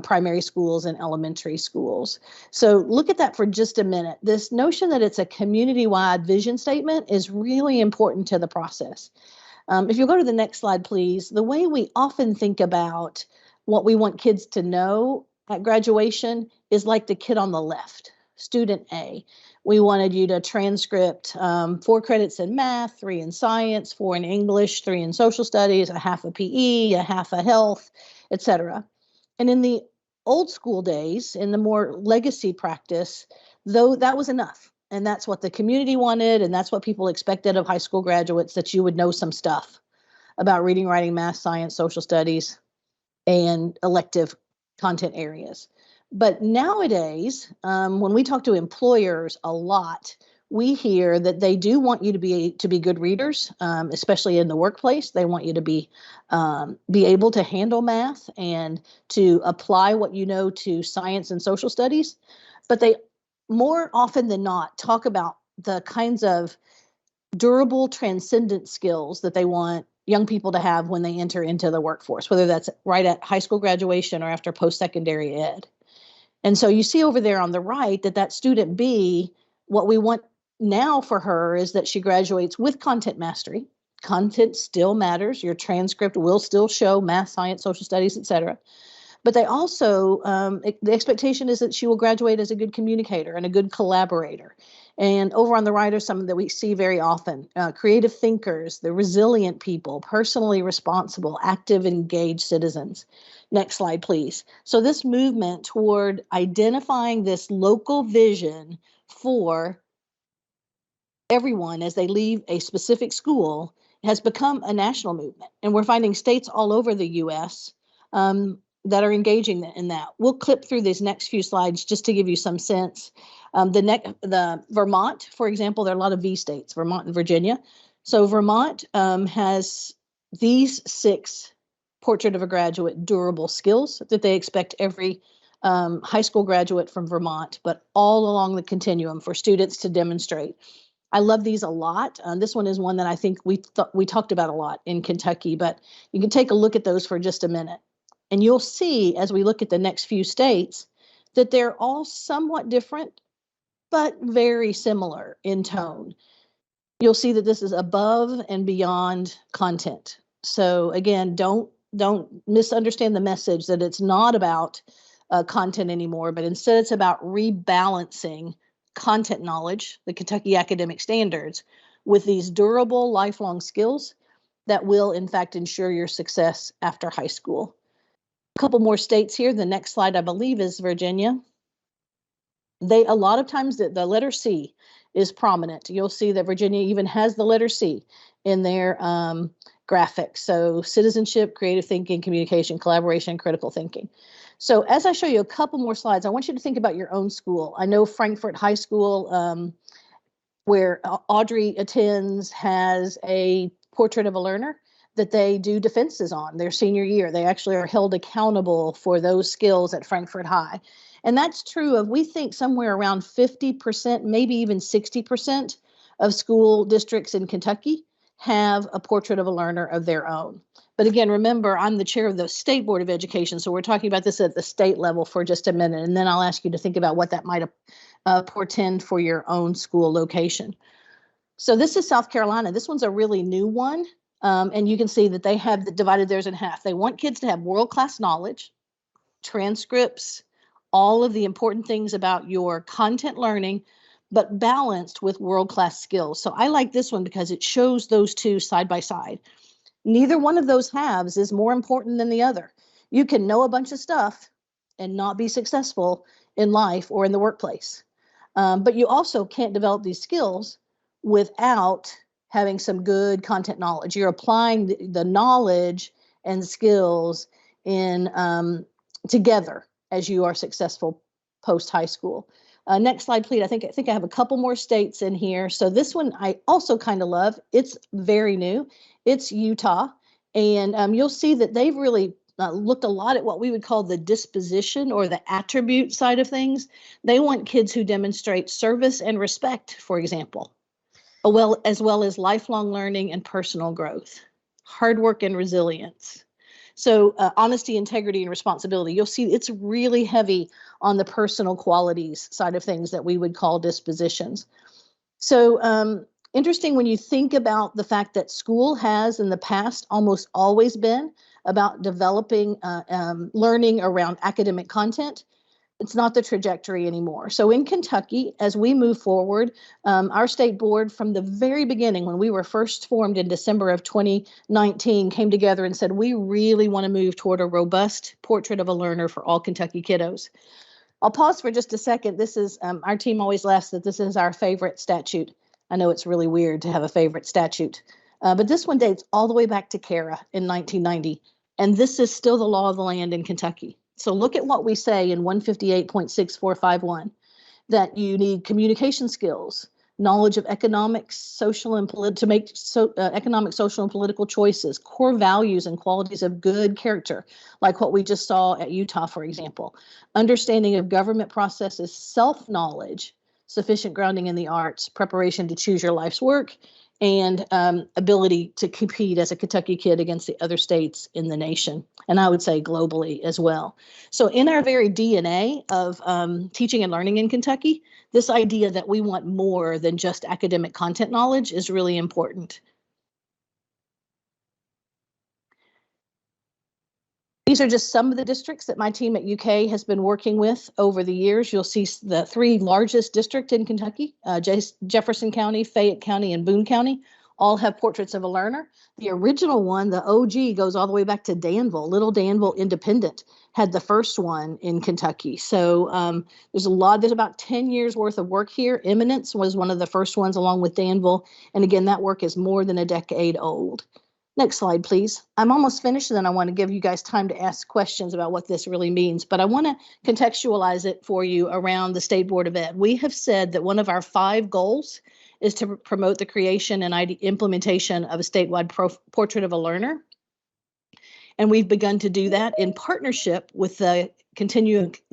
primary schools and elementary schools. So look at that for just a minute. This notion that it's a community-wide vision statement is really important to the process. If you go to the next slide, please, the way we often think about what we want kids to know at graduation is like the kid on the left, student A. We wanted you to transcript 4 credits in math, 3 in science, 4 in English, 3 in social studies, a half a PE, a half a health, etc. And in the old school days, in the more legacy practice, though, that was enough. And that's what the community wanted, and that's what people expected of high school graduates, that you would know some stuff about reading, writing, math, science, social studies, and elective content areas. But nowadays, when we talk to employers a lot, we hear that they do want you to be good readers, especially in the workplace. They want you to be able to handle math and to apply what you know to science and social studies. But they more often than not talk about the kinds of durable, transcendent skills that they want young people to have when they enter into the workforce, whether that's right at high school graduation or after post-secondary ed. And so you see over there on the right that student B, what we want now for her is that she graduates with content mastery. Content still matters. Your transcript will still show math, science, social studies, etc. But they also, the expectation is that she will graduate as a good communicator and a good collaborator. And over on the right are some that we see very often: creative thinkers, the resilient people, personally responsible, active, engaged citizens. Next slide, please. So this movement toward identifying this local vision for everyone as they leave a specific school has become a national movement. And we're finding states all over the U.S. That are engaging in that. We'll clip through these next few slides just to give you some sense. The Vermont, for example, there are a lot of V states, Vermont and Virginia. So Vermont has these 6 portrait of a graduate durable skills that they expect every high school graduate from Vermont, but all along the continuum for students to demonstrate. I love these a lot. This one is one that I think we talked about a lot in Kentucky, but you can take a look at those for just a minute. And you'll see as we look at the next few states that they're all somewhat different, but very similar in tone. You'll see that this is above and beyond content. So again, don't misunderstand the message that it's not about content anymore, but instead it's about rebalancing content knowledge, the Kentucky academic standards, with these durable lifelong skills that will in fact ensure your success after high school. A couple more states here. The next slide, I believe, is Virginia. A lot of times the letter C is prominent. You'll see that Virginia even has the letter C in their graphics. So citizenship, creative thinking, communication, collaboration, critical thinking. So as I show you a couple more slides, I want you to think about your own school. I know Frankfort High School, where Audrey attends, has a portrait of a learner that they do defenses on their senior year. They actually are held accountable for those skills at Frankfort High. And that's true of, we think, somewhere around 50%, maybe even 60% of school districts in Kentucky have a portrait of a learner of their own. But again, remember, I'm the chair of the State Board of Education, so we're talking about this at the state level for just a minute, and then I'll ask you to think about what that might portend for your own school location. So this is South Carolina. This one's a really new one. And you can see that they have divided theirs in half. They want kids to have world-class knowledge, transcripts, all of the important things about your content learning, but balanced with world-class skills. So I like this one because it shows those two side by side. Neither one of those halves is more important than the other. You can know a bunch of stuff and not be successful in life or in the workplace. But you also can't develop these skills without having some good content knowledge. You're applying the knowledge and skills in together as you are successful post high school. Next slide, please. I think I have a couple more states in here. So this one I also kind of love. It's very new. It's Utah, and you'll see that they've really looked a lot at what we would call the disposition or the attribute side of things. They want kids who demonstrate service and respect, for example, as well as lifelong learning and personal growth, hard work and resilience, So honesty, integrity, and responsibility. You'll see it's really heavy on the personal qualities side of things that we would call dispositions. So interesting when you think about the fact that school has in the past almost always been about developing learning around academic content. It's not the trajectory anymore. So in Kentucky, as we move forward, our state board from the very beginning, when we were first formed in December of 2019, came together and said, we really want to move toward a robust portrait of a learner for all Kentucky kiddos. I'll pause for just a second. This is, our team always laughs that this is our favorite statute. I know it's really weird to have a favorite statute, but this one dates all the way back to CARA in 1990. And this is still the law of the land in Kentucky. So look at what we say in 158.6451, that you need communication skills, knowledge of economics, social and to make economic, social, and political choices, core values and qualities of good character, like what we just saw at Utah, for example, understanding of government processes, self-knowledge, sufficient grounding in the arts, preparation to choose your life's work, and ability to compete as a Kentucky kid against the other states in the nation, and I would say globally as well. So in our very DNA of teaching and learning in Kentucky, this idea that we want more than just academic content knowledge is really important. These are just some of the districts that my team at UK has been working with over the years. You'll see the three largest districts in Kentucky, Jefferson County, Fayette County, and Boone County, all have portraits of a learner. The original one, the OG, goes all the way back to Danville. Little Danville Independent had the first one in Kentucky. So there's about 10 years worth of work here. Eminence was one of the first ones along with Danville. And again, that work is more than a decade old. Next slide, please. I'm almost finished, and then I want to give you guys time to ask questions about what this really means. But I want to contextualize it for you around the State Board of Ed. We have said that one of our 5 goals is to promote the creation and implementation of a statewide portrait of a learner. And we've begun to do that in partnership with the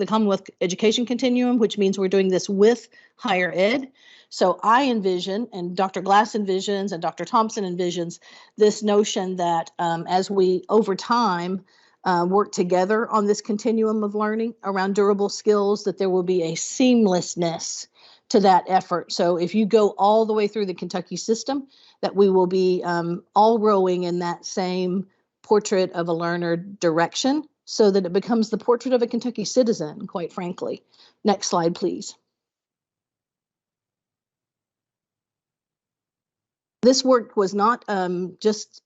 Commonwealth Education Continuum, which means we're doing this with higher ed. So I envision, and Dr. Glass envisions, and Dr. Thompson envisions this notion that as we, over time, work together on this continuum of learning around durable skills, that there will be a seamlessness to that effort. So if you go all the way through the Kentucky system, that we will be all rowing in that same portrait of a learner direction, so that it becomes the portrait of a Kentucky citizen, quite frankly. Next slide, please. This work was not just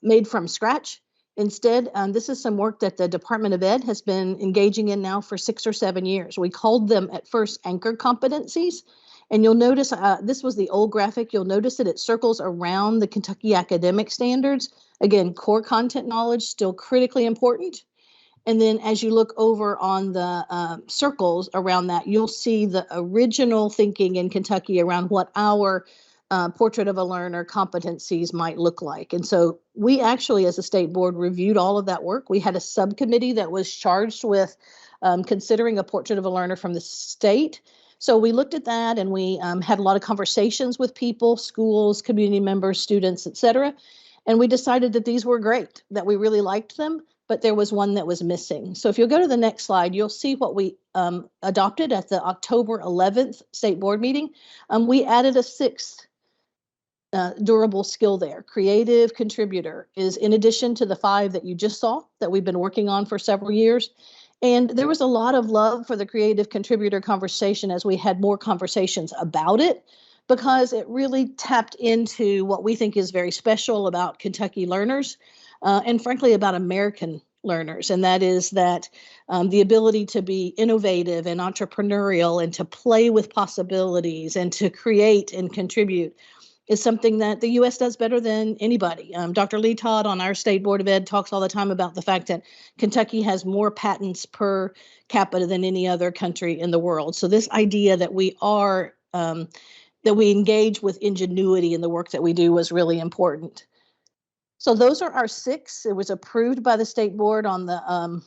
made from scratch. Instead, this is some work that the Department of Ed has been engaging in now for 6 or 7 years. We called them at first anchor competencies. And you'll notice, this was the old graphic, you'll notice that it circles around the Kentucky academic standards. Again, core content knowledge, still critically important. And then as you look over on the circles around that, you'll see the original thinking in Kentucky around what our portrait of a learner competencies might look like. And so we actually, as a state board, reviewed all of that work. We had a subcommittee that was charged with considering a portrait of a learner from the state. So we looked at that, and we had a lot of conversations with people, schools, community members, students, et cetera. And we decided that these were great, that we really liked them, but there was one that was missing. So if you'll go to the next slide, you'll see what we adopted at the October 11th state board meeting. We added a 6th durable skill there. Creative contributor is in addition to the 5 that you just saw that we've been working on for several years. And there was a lot of love for the creative contributor conversation as we had more conversations about it, because it really tapped into what we think is very special about Kentucky learners and frankly about American learners. And that is that the ability to be innovative and entrepreneurial and to play with possibilities and to create and contribute is something that the U.S. does better than anybody. Dr. Lee Todd on our State Board of Ed talks all the time about the fact that Kentucky has more patents per capita than any other country in the world. So this idea that we are, that we engage with ingenuity in the work that we do was really important. So those are our 6. It was approved by the State Board on the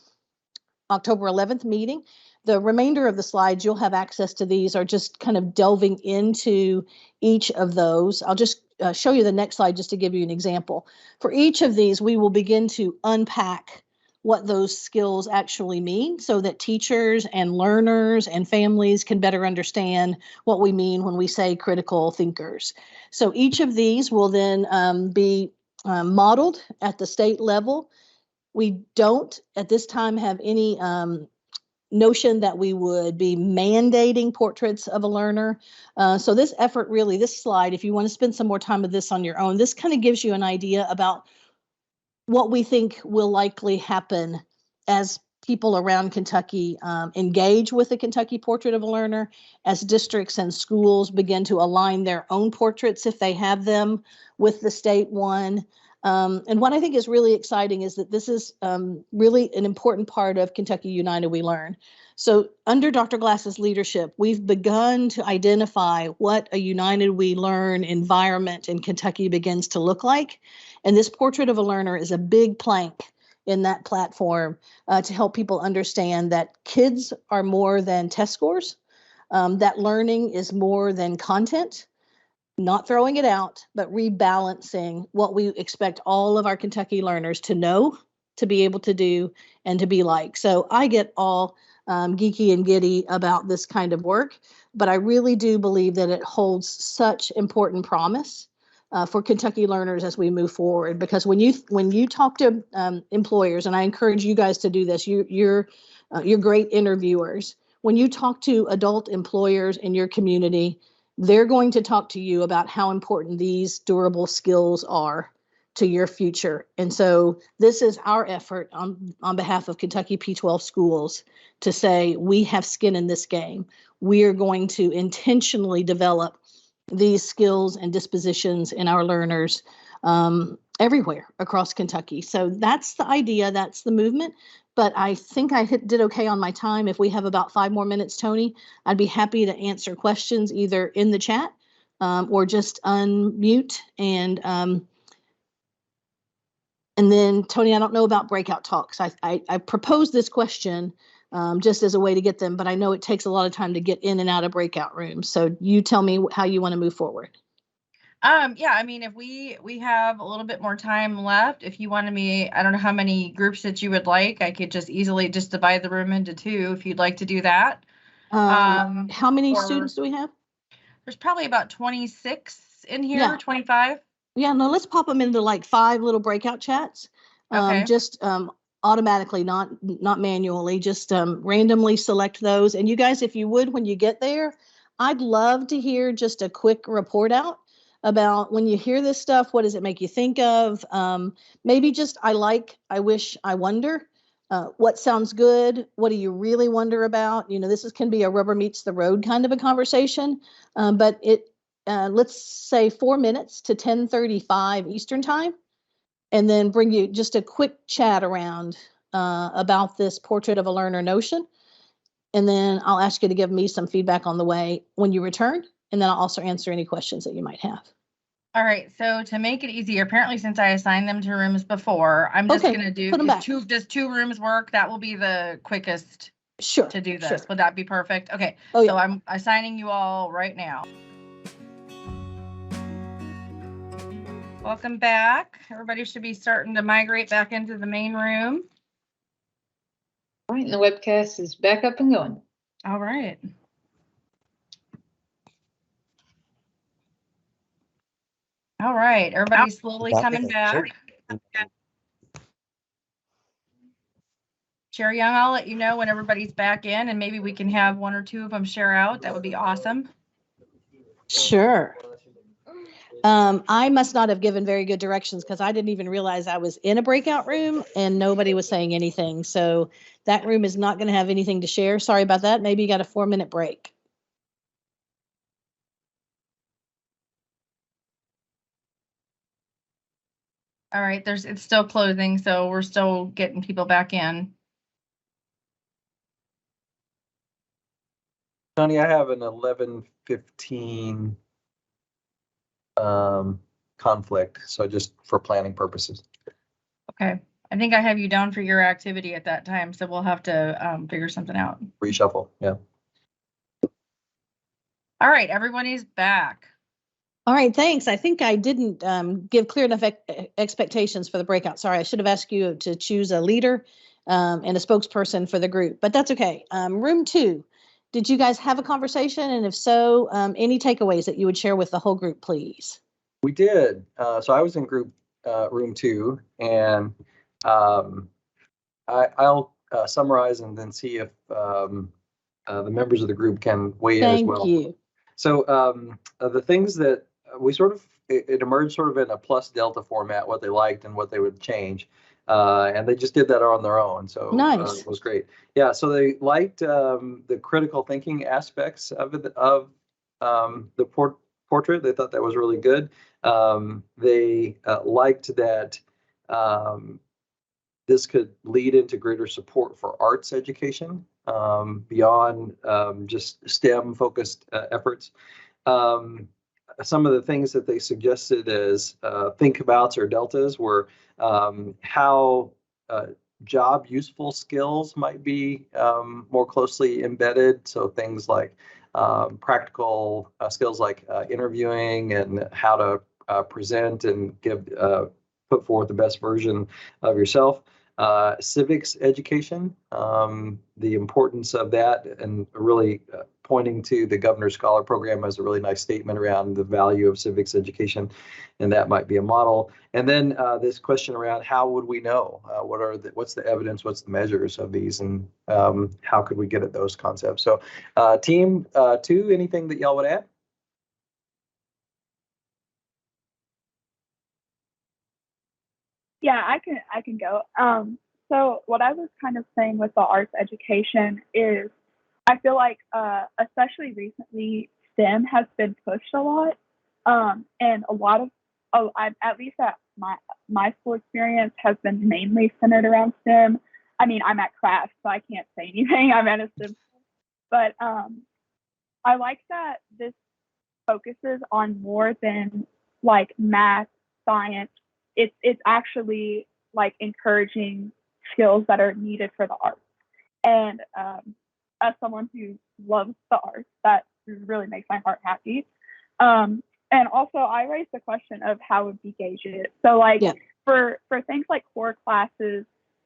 October 11th meeting. The remainder of the slides, you'll have access to these, are just kind of delving into each of those. I'll just show you the next slide just to give you an example. For each of these, we will begin to unpack what those skills actually mean so that teachers and learners and families can better understand what we mean when we say critical thinkers. So each of these will then be modeled at the state level. We don't at this time have any notion that we would be mandating portraits of a learner. So this effort really, this slide, if you want to spend some more time with this on your own, this kind of gives you an idea about what we think will likely happen as people around Kentucky engage with the Kentucky Portrait of a Learner, as districts and schools begin to align their own portraits, if they have them, with the state one. And what I think is really exciting is that this is really an important part of Kentucky United We Learn. So under Dr. Glass's leadership, we've begun to identify what a United We Learn environment in Kentucky begins to look like. And this Portrait of a Learner is a big plank in that platform to help people understand that kids are more than test scores, that learning is more than content. Not throwing it out, but rebalancing what we expect all of our Kentucky learners to know, to be able to do, and to be like. So I get all geeky and giddy about this kind of work, but I really do believe that it holds such important promise for Kentucky learners as we move forward. Because when you talk to employers, and I encourage you guys to do this, you're great interviewers. When you talk to adult employers in your community, they're going to talk to you about how important these durable skills are to your future. And so this is our effort on behalf of Kentucky P-12 schools to say we have skin in this game. We are going to intentionally develop these skills and dispositions in our learners everywhere across Kentucky. So that's the idea, that's the movement. But I think I did okay on my time. If we have about 5 more minutes, Tony, I'd be happy to answer questions either in the chat or just unmute. And then, Tony, I don't know about breakout talks. I proposed this question just as a way to get them, but I know it takes a lot of time to get in and out of breakout rooms. So you tell me how you want to move forward. Yeah, I mean, if we have a little bit more time left, if you wanted me, I don't know how many groups that you would like. I could just easily just divide the room into 2 if you'd like to do that. How many students do we have? There's probably about 26 in here, Yeah. 25. Yeah, no, let's pop them into like 5 little breakout chats. Okay. Just automatically, not manually, just randomly select those. And you guys, if you would, when you get there, I'd love to hear just a quick report out about when you hear this stuff, what does it make you think of? Maybe just I like, I wish, I wonder. What sounds good? What do you really wonder about? You know, this can be a rubber meets the road kind of a conversation, but let's say 4 minutes to 10:35 Eastern time, and then bring you just a quick chat around about this Portrait of a Learner notion. And then I'll ask you to give me some feedback on the way when you return. And then I'll also answer any questions that you might have. All right, so to make it easier, apparently since I assigned them to rooms before, I'm just Okay, gonna do put 'em back. does 2 rooms work? That will be the quickest Sure. to do sure. this. Would that be perfect? Okay, Oh, so yeah. I'm assigning you all right now. Welcome back. Everybody should be starting to migrate back into the main room. All right, and the webcast is back up and going. All right. All right, everybody's slowly coming back. Sherry Young, I'll let you know when everybody's back in, and maybe we can have 1 or 2 of them share out. That would be awesome. Sure. I must not have given very good directions because I didn't even realize I was in a breakout room and nobody was saying anything. So that room is not going to have anything to share. Sorry about that. Maybe you got a 4-minute break. All right, it's still closing, so we're still getting people back in. Tony, I have an 11:15 conflict, so just for planning purposes. Okay, I think I have you down for your activity at that time, so we'll have to figure something out. Reshuffle, yeah. All right, everybody's back. All right, thanks. I think I didn't give clear enough expectations for the breakout. Sorry, I should have asked you to choose a leader and a spokesperson for the group, but that's okay. Room 2, did you guys have a conversation? And if so, any takeaways that you would share with the whole group, please? We did. So I was in group room 2, and I'll summarize and then see if the members of the group can weigh in as well. Thank you. So the things that we sort of, it emerged sort of in a plus delta format, what they liked and what they would change. And they just did that on their own. So nice. It was great. Yeah. So they liked the critical thinking aspects of it, of the portrait. They thought that was really good. They liked that this could lead into greater support for arts education beyond just STEM focused efforts. Some of the things that they suggested as think abouts or deltas were how job useful skills might be more closely embedded. So things like practical skills like interviewing and how to present and put forth the best version of yourself. Civics education, the importance of that, and really pointing to the Governor's Scholar Program as a really nice statement around the value of civics education, and that might be a model. And then this question around how would we know? What's the evidence? What's the measures of these, and how could we get at those concepts? So, team 2, anything that y'all would add? Yeah, I can go. So what I was kind of saying with the arts education is I feel like especially recently STEM has been pushed a lot. And a lot of at least at my school experience has been mainly centered around STEM. I mean, I'm at craft, so I can't say anything. I'm at a STEM school. But I like that this focuses on more than like math, science. It's actually like encouraging skills that are needed for the arts. And as someone who loves the arts, that really makes my heart happy. And also I raised the question of how would we gauge it. So like for things like core classes,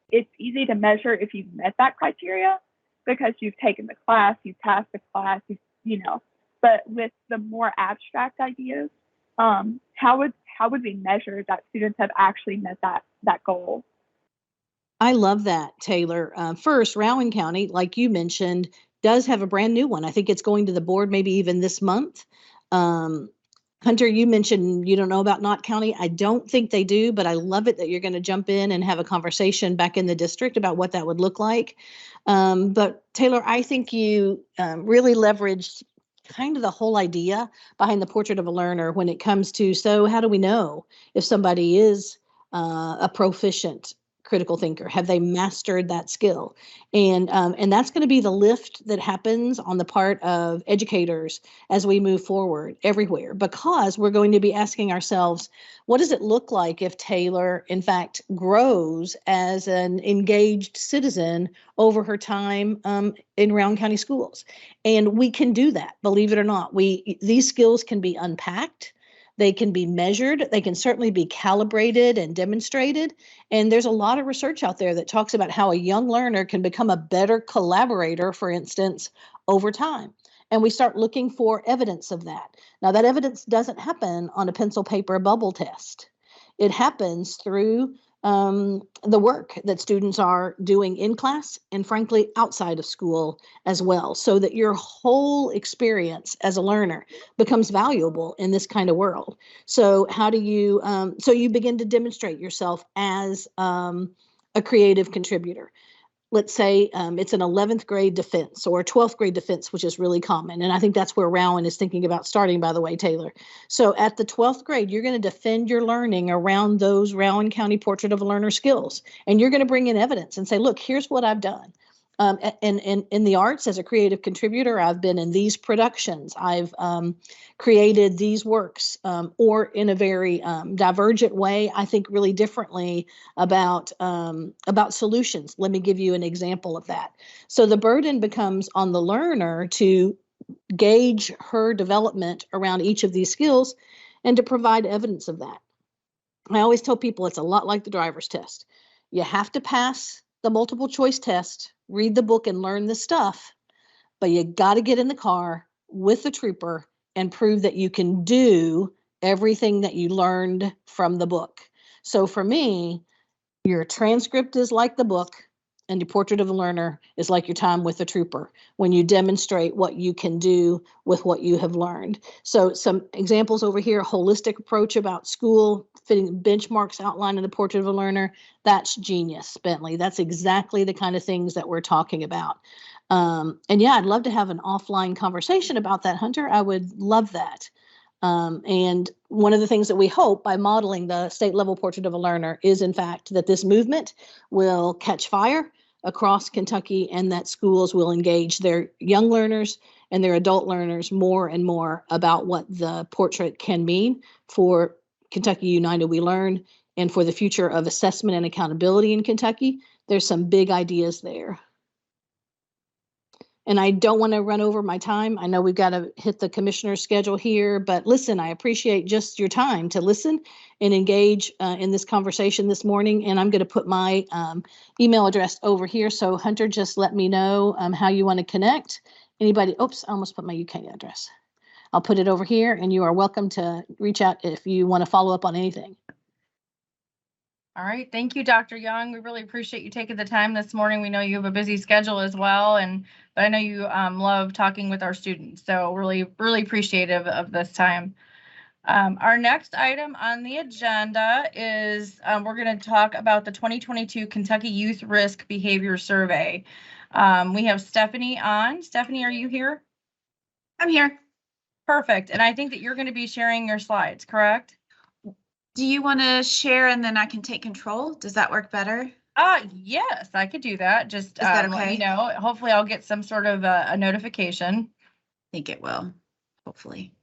it's easy to measure if you've met that criteria because you've taken the class, you've passed the class, you know. But with the more abstract ideas, how would we measure that students have actually met that goal? I love that, Taylor. First, Rowan County, like you mentioned, does have a brand new one. I think it's going to the board maybe even this month. Hunter, you mentioned you don't know about Knott County. I don't think they do, but I love it that you're going to jump in and have a conversation back in the district about what that would look like. But Taylor, I think you really leveraged kind of the whole idea behind the portrait of a learner when it comes to, so how do we know if somebody is a proficient critical thinker? Have they mastered that skill? And that's going to be the lift that happens on the part of educators as we move forward everywhere, because we're going to be asking ourselves, what does it look like if Taylor, in fact, grows as an engaged citizen over her time in Rowan County schools? And we can do that, believe it or not. These skills can be unpacked. They can be measured. They can certainly be calibrated and demonstrated. And there's a lot of research out there that talks about how a young learner can become a better collaborator, for instance, over time. And we start looking for evidence of that. Now, that evidence doesn't happen on a pencil, paper, bubble test. It happens through the work that students are doing in class and frankly outside of school as well, so that your whole experience as a learner becomes valuable in this kind of world. So how do you, so you begin to demonstrate yourself as a creative contributor. Let's say it's an 11th grade defense or a 12th grade defense, which is really common. And I think that's where Rowan is thinking about starting, by the way, Taylor. So at the 12th grade, you're going to defend your learning around those Rowan County Portrait of a Learner skills. And you're going to bring in evidence and say, look, here's what I've done. And in the arts, as a creative contributor, I've been in these productions. I've created these works, or in a very divergent way, I think really differently about solutions. Let me give you an example of that. So the burden becomes on the learner to gauge her development around each of these skills and to provide evidence of that. I always tell people it's a lot like the driver's test. You have to pass the multiple choice test, read the book and learn the stuff, but you got to get in the car with the trooper and prove that you can do everything that you learned from the book. So for me, your transcript is like the book, and your portrait of a learner is like your time with the trooper when you demonstrate what you can do with what you have learned. So some examples over here: holistic approach about school, fitting benchmarks outlined in the portrait of a learner. That's genius, Bentley. That's exactly the kind of things that we're talking about. And yeah, I'd love to have an offline conversation about that, Hunter. I would love that. And one of the things that we hope by modeling the state level portrait of a learner is, in fact, that this movement will catch fire across Kentucky and that schools will engage their young learners and their adult learners more and more about what the portrait can mean for Kentucky United We Learn and for the future of assessment and accountability in Kentucky. There's some big ideas there. And I don't want to run over my time. I know we've got to hit the commissioner's schedule here, but listen, I appreciate just your time to listen and engage in this conversation this morning. And I'm going to put my email address over here. So Hunter, just let me know how you want to connect. Anybody, oops, I almost put my UK address. I'll put it over here, and you are welcome to reach out if you want to follow up on anything. All right. Thank you, Dr. Young. We really appreciate you taking the time this morning. We know you have a busy schedule as well, but I know you love talking with our students. So really appreciative of this time. Our next item on the agenda is we're going to talk about the 2022 Kentucky Youth Risk Behavior Survey. We have Stephanie on. Stephanie, are you here? I'm here. Perfect. And I think that you're going to be sharing your slides, correct? Do you want to share and then I can take control? Does that work better? Yes, I could do that. Just Is that okay? let me know. Hopefully I'll get some sort of a notification. I think it will, hopefully.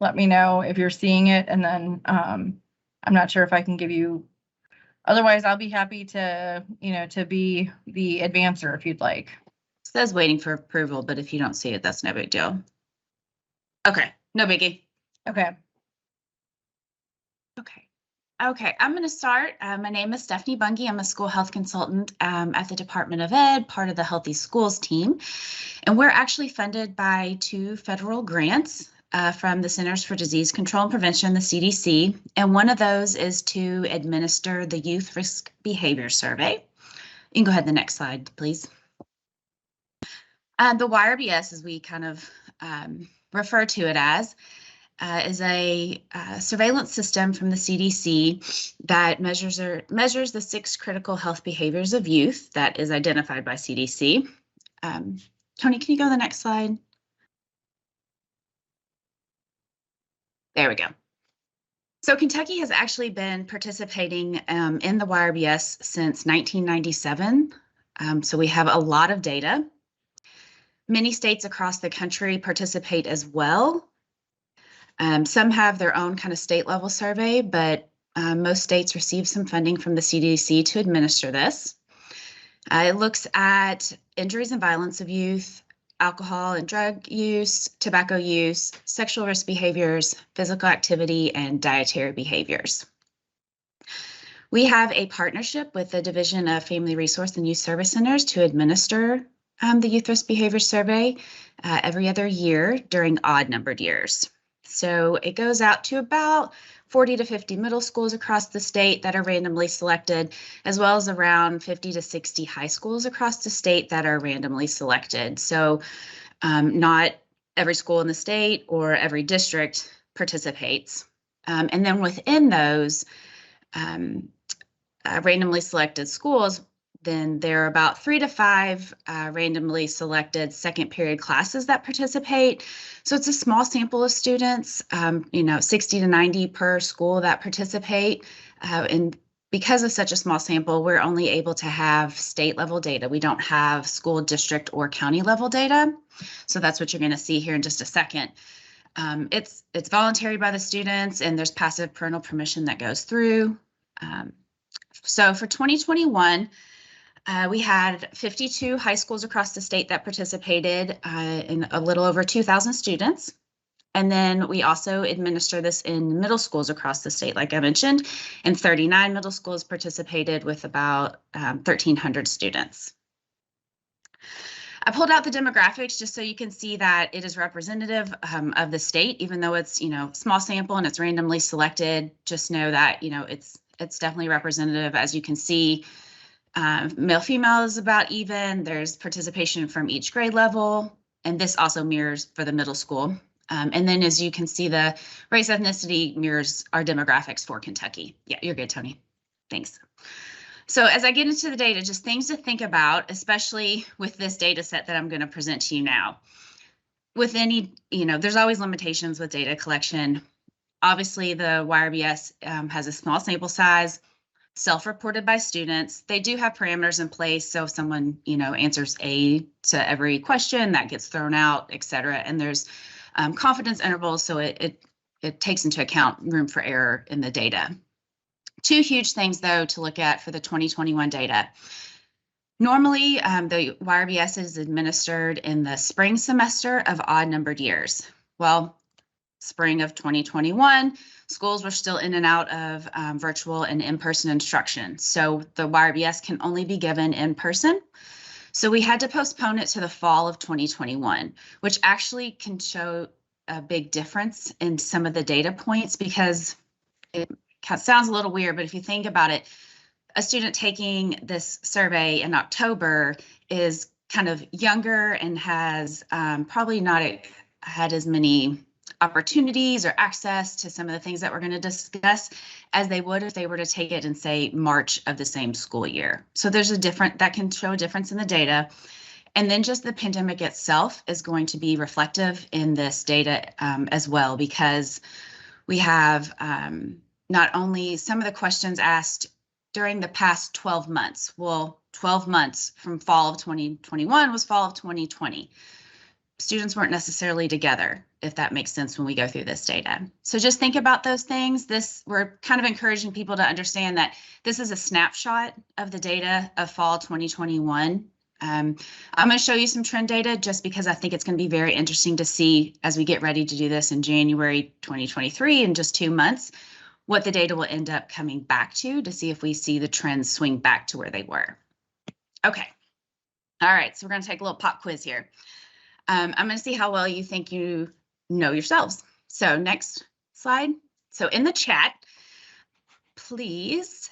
Let me know if you're seeing it, and then I'm not sure if I can give you, otherwise I'll be happy to, to be the advancer if you'd like. It says waiting for approval, but if you don't see it, that's no big deal. Okay, no biggie. Okay. Okay, I'm going to start. My name is Stephanie Bungie. I'm a school health consultant at the Department of Ed, part of the Healthy Schools team. And we're actually funded by 2 federal grants from the Centers for Disease Control and Prevention, the CDC. And one of those is to administer the Youth Risk Behavior Survey. You can go ahead to the next slide, please. The YRBS, as we kind of refer to it as, is a surveillance system from the CDC that measures the 6 critical health behaviors of youth that is identified by CDC. Tony, can you go to the next slide? There we go. So Kentucky has actually been participating in the YRBS since 1997. So we have a lot of data. Many states across the country participate as well. Some have their own kind of state level survey, but most states receive some funding from the CDC to administer this. It looks at injuries and violence of youth, alcohol and drug use, tobacco use, sexual risk behaviors, physical activity, and dietary behaviors. We have a partnership with the Division of Family Resource and Youth Service Centers to administer the Youth Risk Behavior Survey every other year during odd-numbered years. So it goes out to about 40 to 50 middle schools across the state that are randomly selected, as well as around 50 to 60 high schools across the state that are randomly selected. So not every school in the state or every district participates. And then within those randomly selected schools, then there are about 3 to 5 randomly selected second period classes that participate. So it's a small sample of students, 60 to 90 per school that participate. And because of such a small sample, we're only able to have state level data. We don't have school district or county level data. So that's what you're going to see here in just a second. It's voluntary by the students, and there's passive parental permission that goes through. So for 2021, We had 52 high schools across the state that participated in a little over 2,000 students. And then we also administer this in middle schools across the state, like I mentioned, and 39 middle schools participated with about 1,300 students. I pulled out the demographics just so you can see that it is representative of the state, even though it's, small sample and it's randomly selected. Just know that, it's definitely representative. As you can see, male, female is about even. There's participation from each grade level, and this also mirrors for the middle school. And then as you can see, the race ethnicity mirrors our demographics for Kentucky. Yeah, you're good, Tony. Thanks. So as I get into the data, just things to think about, especially with this data set that I'm going to present to you now. With any, there's always limitations with data collection. Obviously, the YRBS has a small sample size, self-reported by students. They do have parameters in place. So if someone, answers A to every question, that gets thrown out, et cetera. And there's confidence intervals, so it takes into account room for error in the data. Two huge things, though, to look at for the 2021 data. Normally, the YRBS is administered in the spring semester of odd-numbered years. Well, spring of 2021, schools were still in and out of virtual and in-person instruction, so the YRBS can only be given in person. So we had to postpone it to the fall of 2021, which actually can show a big difference in some of the data points, because it sounds a little weird, but if you think about it, a student taking this survey in October is kind of younger and has probably not had as many opportunities or access to some of the things that we're going to discuss as they would if they were to take it in, say, March of the same school year. So there's that can show a difference in the data. And then just the pandemic itself is going to be reflective in this data as well, because we have not only some of the questions asked during the past 12 months. Well, 12 months from fall of 2021 was fall of 2020. Students weren't necessarily together, if that makes sense when we go through this data. So just think about those things. We're kind of encouraging people to understand that this is a snapshot of the data of fall 2021. I'm going to show you some trend data just because I think it's going to be very interesting to see as we get ready to do this in January 2023 in just 2 months, what the data will end up coming back to see if we see the trends swing back to where they were. Okay. All right. So we're going to take a little pop quiz here. I'm going to see how well you think you know yourselves. So next slide. So in the chat, please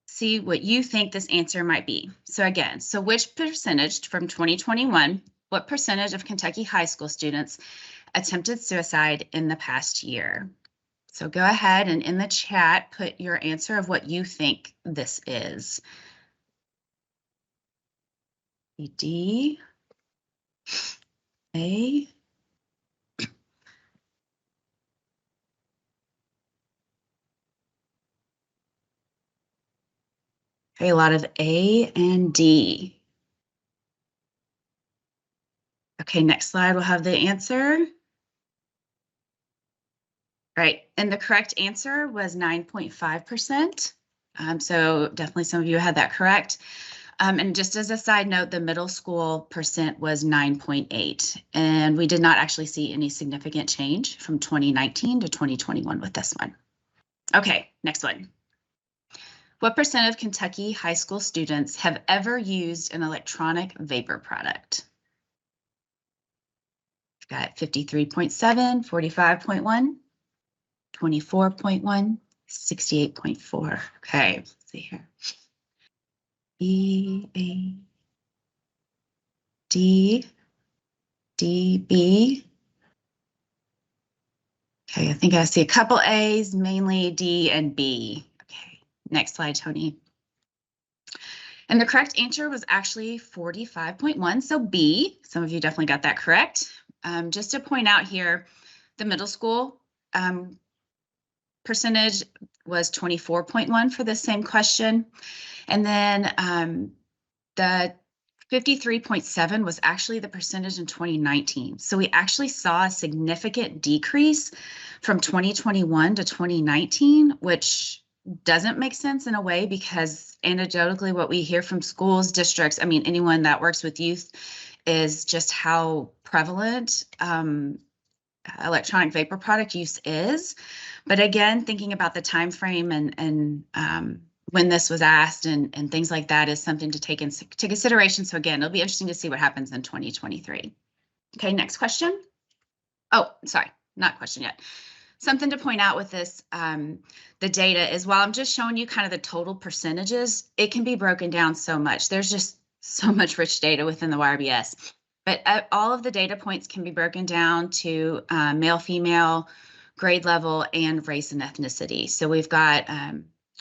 see what you think this answer might be. So again, so which percentage from 2021, what percentage of Kentucky high school students attempted suicide in the past year? So go ahead and in the chat, put your answer of what you think this is. D, A. Okay, a lot of A and D. Okay, next slide, we'll have the answer. Right, and the correct answer was 9.5%. So definitely some of you had that correct. And just as a side note, the middle school percent was 9.8, and we did not actually see any significant change from 2019 to 2021 with this one. Okay, next one. What percent of Kentucky high school students have ever used an electronic vapor product? We've got 53.7, 45.1, 24.1, 68.4. Okay, let's see here. E, A, D, D, B. Okay, I think I see a couple A's, mainly D and B. Okay, next slide, Tony. And the correct answer was actually 45.1, so B. Some of you definitely got that correct. Just to point out here, the middle school percentage was 24.1 for the same question. And then the 53.7 was actually the percentage in 2019. So we actually saw a significant decrease from 2021 to 2019, which doesn't make sense in a way because anecdotally what we hear from schools, districts, I mean, anyone that works with youth is just how prevalent electronic vapor product use is. But again, thinking about the time frame and when this was asked and things like that is something to take into consideration. So again, it'll be interesting to see what happens in 2023. Okay, next question. Oh, sorry, not question yet. Something to point out with this, the data is while I'm just showing you kind of the total percentages, it can be broken down so much. There's just so much rich data within the YRBS. But all of the data points can be broken down to male, female, grade level, and race and ethnicity. So we've got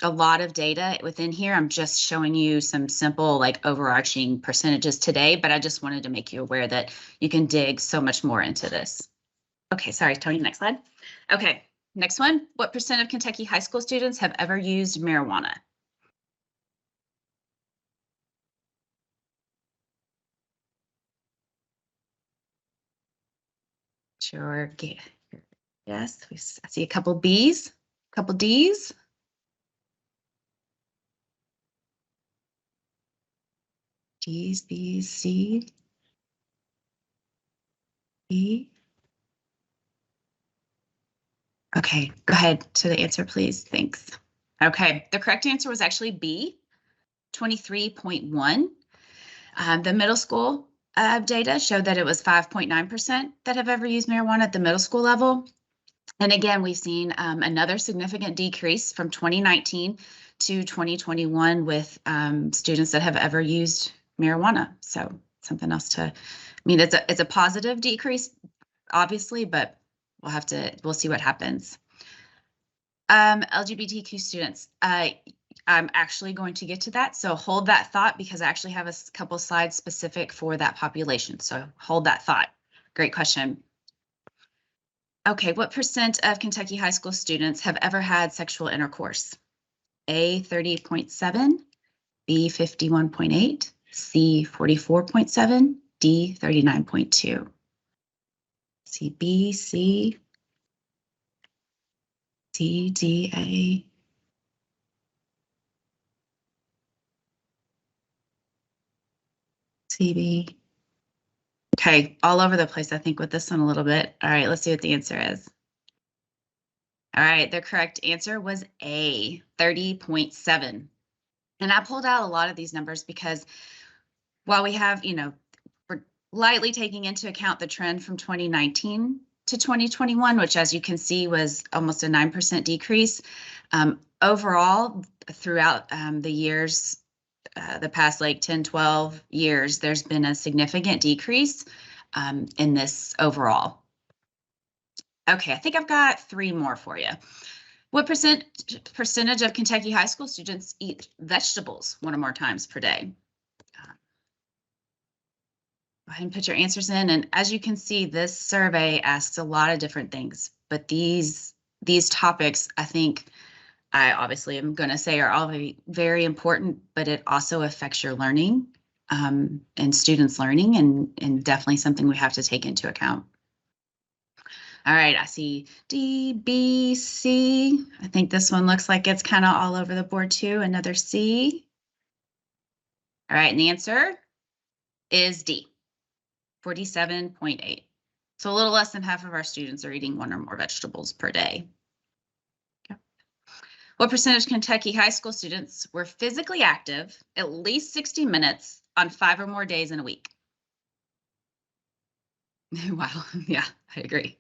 a lot of data within here. I'm just showing you some simple like overarching percentages today, but I just wanted to make you aware that you can dig so much more into this. Okay, sorry, Tony, next slide. Okay, next one. What percent of Kentucky high school students have ever used marijuana? Sure, yes, I see a couple B's, a couple D's. D's, B's, C, E. Okay, go ahead to the answer, please. Thanks. Okay, the correct answer was actually B, 23.1. The middle school data showed that it was 5.9% that have ever used marijuana at the middle school level. And again, we've seen another significant decrease from 2019 to 2021 with students that have ever used marijuana. So something else to, I mean, it's a positive decrease, obviously, but we'll see what happens. LGBTQ students, I'm actually going to get to that. So hold that thought because I actually have a couple slides specific for that population. So hold that thought. Great question. Okay, what percent of Kentucky high school students have ever had sexual intercourse? A, 30.7, B, 51.8, C, 44.7, D, 39.2. C, B, C, D, D, A. C, B. Okay, all over the place, I think, with this one a little bit. All right, let's see what the answer is. All right, the correct answer was A, 30.7. And I pulled out a lot of these numbers because while we have, we're lightly taking into account the trend from 2019 to 2021, which as you can see was almost a 9% decrease. Overall, throughout the years, the past like 10, 12 years, there's been a significant decrease in this overall. Okay, I think I've got 3 more for you. What percentage of Kentucky high school students eat vegetables 1 or more times per day? Go ahead and put your answers in. And as you can see, this survey asks a lot of different things, but these topics, I think, I obviously am going to say are all very, very important, but it also affects your learning and students' learning and definitely something we have to take into account. All right, I see D, B, C. I think this one looks like it's kind of all over the board too. Another C. All right, and the answer is D, 47.8. So a little less than half of our students are eating 1 or more vegetables per day. Okay. What percentage of Kentucky high school students were physically active at least 60 minutes on 5 or more days in a week? Wow, yeah, I agree.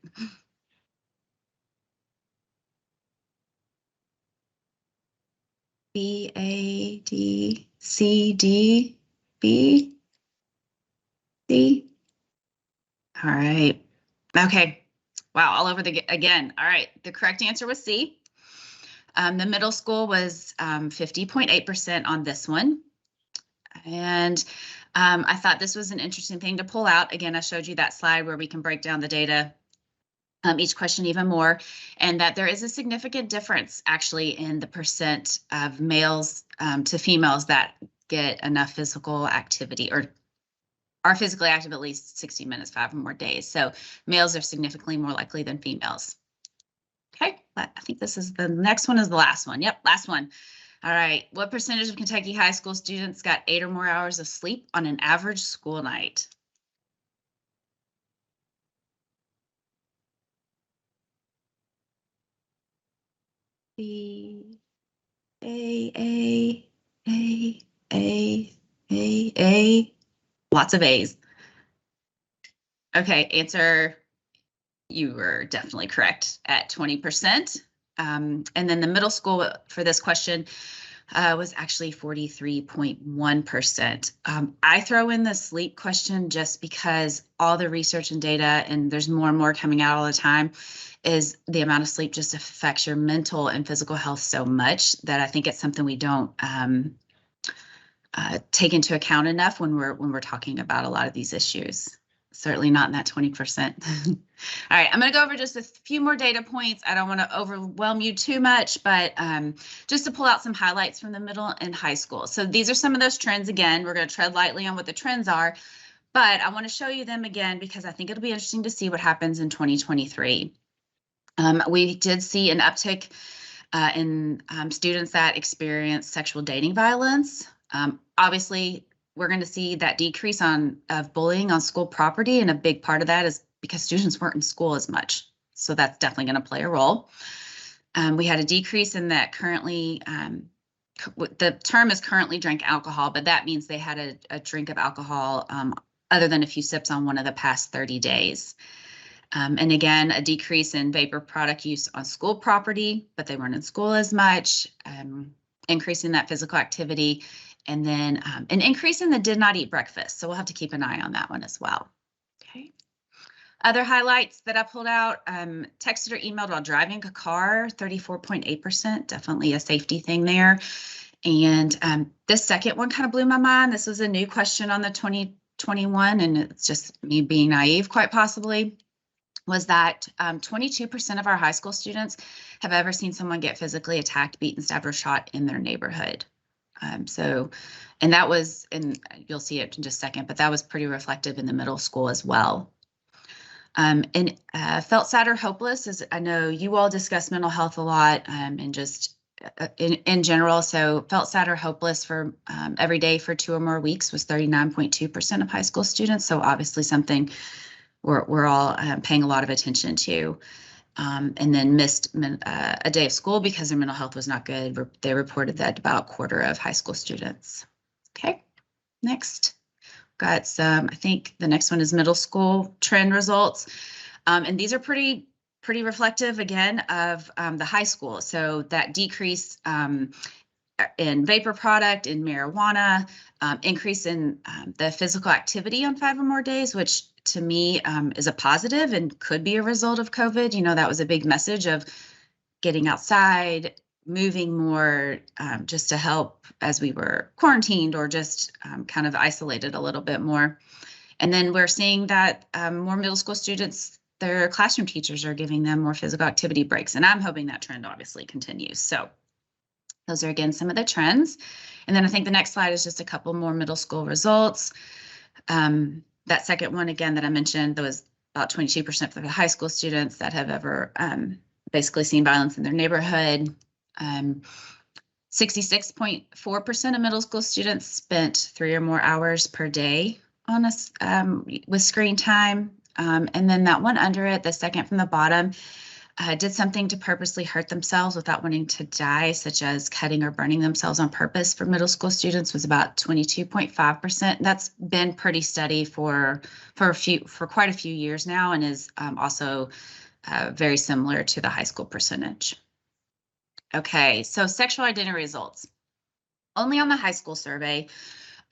B, A, D, C, D, B, C. All right, okay. Wow, all over again. All right, the correct answer was C. The middle school was 50.8% on this one. And I thought this was an interesting thing to pull out. Again, I showed you that slide where we can break down the data, each question even more, and that there is a significant difference actually in the percent of males to females that get enough physical activity or are physically active at least 60 minutes, 5 or more days. So males are significantly more likely than females. Okay, I think this is the next one is the last one. Yep, last one. All right, what percentage of Kentucky high school students got 8 or more hours of sleep on an average school night? B, A, A. Lots of A's. Okay, answer, you were definitely correct at 20%. And then the middle school for this question was actually 43.1%. I throw in the sleep question just because all the research and data, and there's more and more coming out all the time, is the amount of sleep just affects your mental and physical health so much that I think it's something we don't take into account enough when we're talking about a lot of these issues. Certainly not in that 20%. All right, I'm going to go over just a few more data points. I don't want to overwhelm you too much, but just to pull out some highlights from the middle and high school. So these are some of those trends. Again, we're going to tread lightly on what the trends are, but I want to show you them again because I think it'll be interesting to see what happens in 2023. We did see an uptick in students that experience sexual dating violence. Obviously, we're going to see that decrease of bullying on school property, and a big part of that is because students weren't in school as much. So that's definitely going to play a role. We had a decrease in that currently, the term is currently drank alcohol, but that means they had a drink of alcohol other than a few sips on one of the past 30 days. And again, a decrease in vapor product use on school property, but they weren't in school as much, increasing that physical activity, and then an increase in the did not eat breakfast. So we'll have to keep an eye on that one as well. Okay. Other highlights that I pulled out, texted or emailed while driving a car, 34.8%, definitely a safety thing there. And this second one kind of blew my mind. This was a new question on the 2021, and it's just me being naive, quite possibly, was that 22% of our high school students have ever seen someone get physically attacked, beaten, stabbed, or shot in their neighborhood. And that was, and you'll see it in just a second, but that was pretty reflective in the middle school as well. And felt sad or hopeless, as I know you all discuss mental health a lot, and just in general. So felt sad or hopeless for every day for 2 or more weeks was 39.2% of high school students. So obviously something we're all paying a lot of attention to. And then missed a day of school because their mental health was not good. They reported that about a quarter of high school students. Okay, next. Got some, I think the next one is middle school trend results. And these are pretty reflective, again, of the high school. So that decrease in vapor product, in marijuana, increase in the physical activity on 5 or more days, which to me is a positive and could be a result of COVID. You know, that was a big message of getting outside, moving more, just to help as we were quarantined or just kind of isolated a little bit more. And then we're seeing that more middle school students, their classroom teachers are giving them more physical activity breaks. And I'm hoping that trend obviously continues. So those are, again, some of the trends. And then I think the next slide is just a couple more middle school results. That second one, again, that I mentioned, there was about 22% for the high school students that have ever basically seen violence in their neighborhood. 66.4% of middle school students spent 3 or more hours per day on with screen time. And then that one under it, the second from the bottom, did something to purposely hurt themselves without wanting to die, such as cutting or burning themselves on purpose for middle school students, was about 22.5%. That's been pretty steady for quite a few years now, and is also very similar to the high school percentage. Okay, so sexual identity results. Only on the high school survey,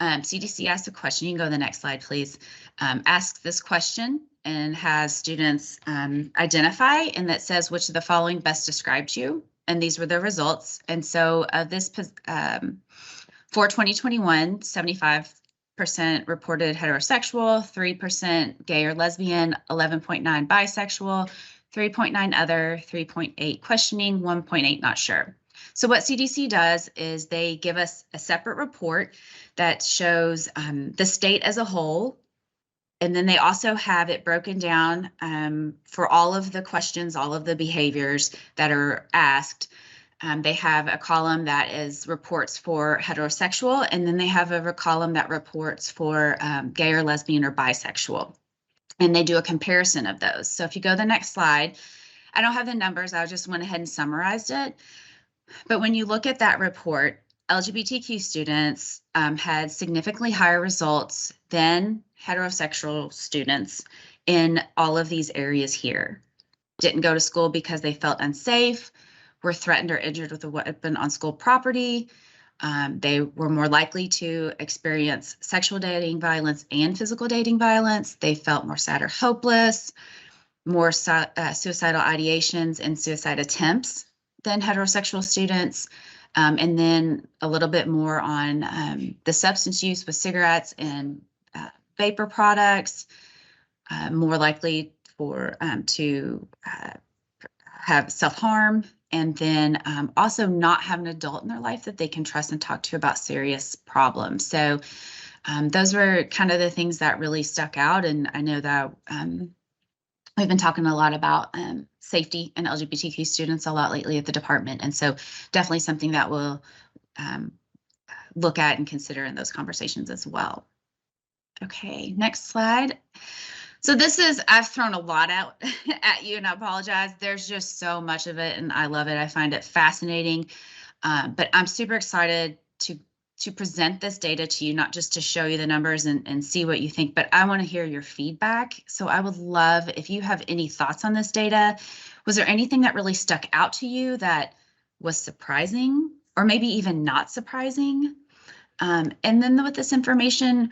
CDC asked a question. You can go to the next slide, please. Asks this question and has students identify, and that says, which of the following best describes you? And these were the results. And so this for 2021, 75% reported heterosexual, 3% gay or lesbian, 11.9 bisexual, 3.9 other, 3.8 questioning, 1.8 not sure. So what CDC does is they give us a separate report that shows the state as a whole, And then they also have it broken down for all of the questions, all of the behaviors that are asked. They have a column that is reports for heterosexual, and then they have a column that reports for gay or lesbian or bisexual. And they do a comparison of those. So if you go to the next slide, I don't have the numbers, I just went ahead and summarized it. But when you look at that report, LGBTQ students had significantly higher results than heterosexual students in all of these areas here. Didn't go to school because they felt unsafe, were threatened or injured with a weapon on school property. They were more likely to experience sexual dating violence and physical dating violence. They felt more sad or hopeless, more suicidal ideations and suicide attempts than heterosexual students. And then a little bit more on the substance use with cigarettes and vapor products, more likely for to have self-harm, and then also not have an adult in their life that they can trust and talk to about serious problems. So those were kind of the things that really stuck out. And I know that we've been talking a lot about safety and LGBTQ students a lot lately at the department. And so definitely something that we'll look at and consider in those conversations as well. Okay, next slide. So this is, I've thrown a lot out at you and I apologize. There's just so much of it and I love it. I find it fascinating, but I'm super excited to present this data to you, not just to show you the numbers and see what you think, but I want to hear your feedback. So I would love if you have any thoughts on this data. Was there anything that really stuck out to you that was surprising or maybe even not surprising? And then with this information,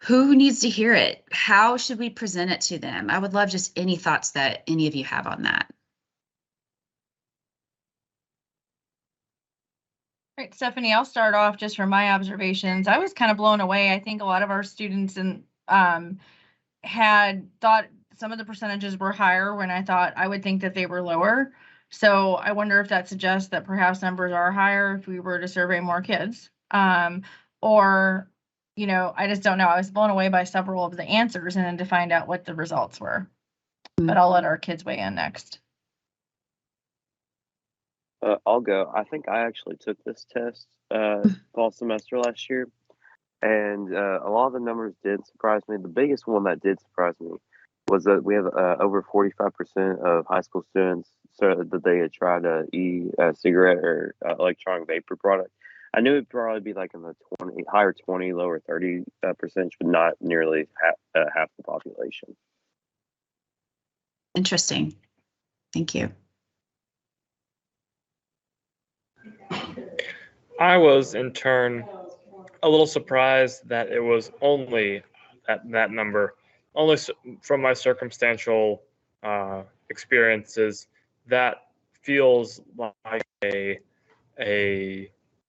who needs to hear it? How should we present it to them? I would love just any thoughts that any of you have on that. Right, Stephanie, I'll start off just from my observations. I was kind of blown away. I think a lot of our students had thought some of the percentages were higher when I thought I would think that they were lower. So I wonder if that suggests that perhaps numbers are higher if we were to survey more kids. Or, you know, I just don't know. I was blown away by several of the answers and then to find out what the results were. But I'll let our kids weigh in next. I'll go. I think I actually took this test fall semester last year, and a lot of the numbers did surprise me. The biggest one that did surprise me was that we have over 45% of high school students said that they had tried a e-cigarette or electronic vapor product. I knew it'd probably be like in the higher 20, lower 30%, but not nearly half the population. Interesting. Thank you. I was in turn a little surprised that it was only at that number, only from my circumstantial experiences. That feels like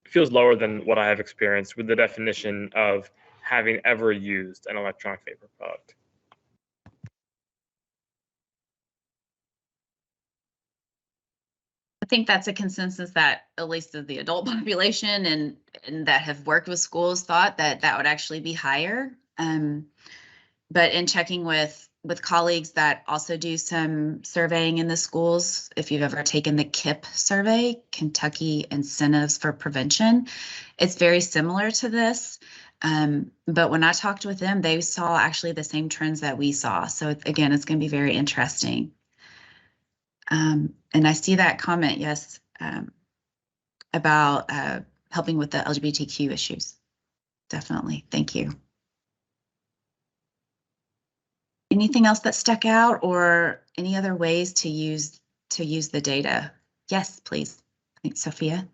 feels lower than what I have experienced with the definition of having ever used an electronic vapor product. I think that's a consensus that at least of the adult population and that have worked with schools thought that that would actually be higher. But in checking with colleagues that also do some surveying in the schools, if you've ever taken the KIP survey, Kentucky Incentives for Prevention, it's very similar to this. But when I talked with them, they saw actually the same trends that we saw. So again, it's going to be very interesting. And I see that comment, yes, about helping with the LGBTQ issues. Definitely. Thank you. Anything else that stuck out or any other ways to use the data? Yes, please. I think Sophia.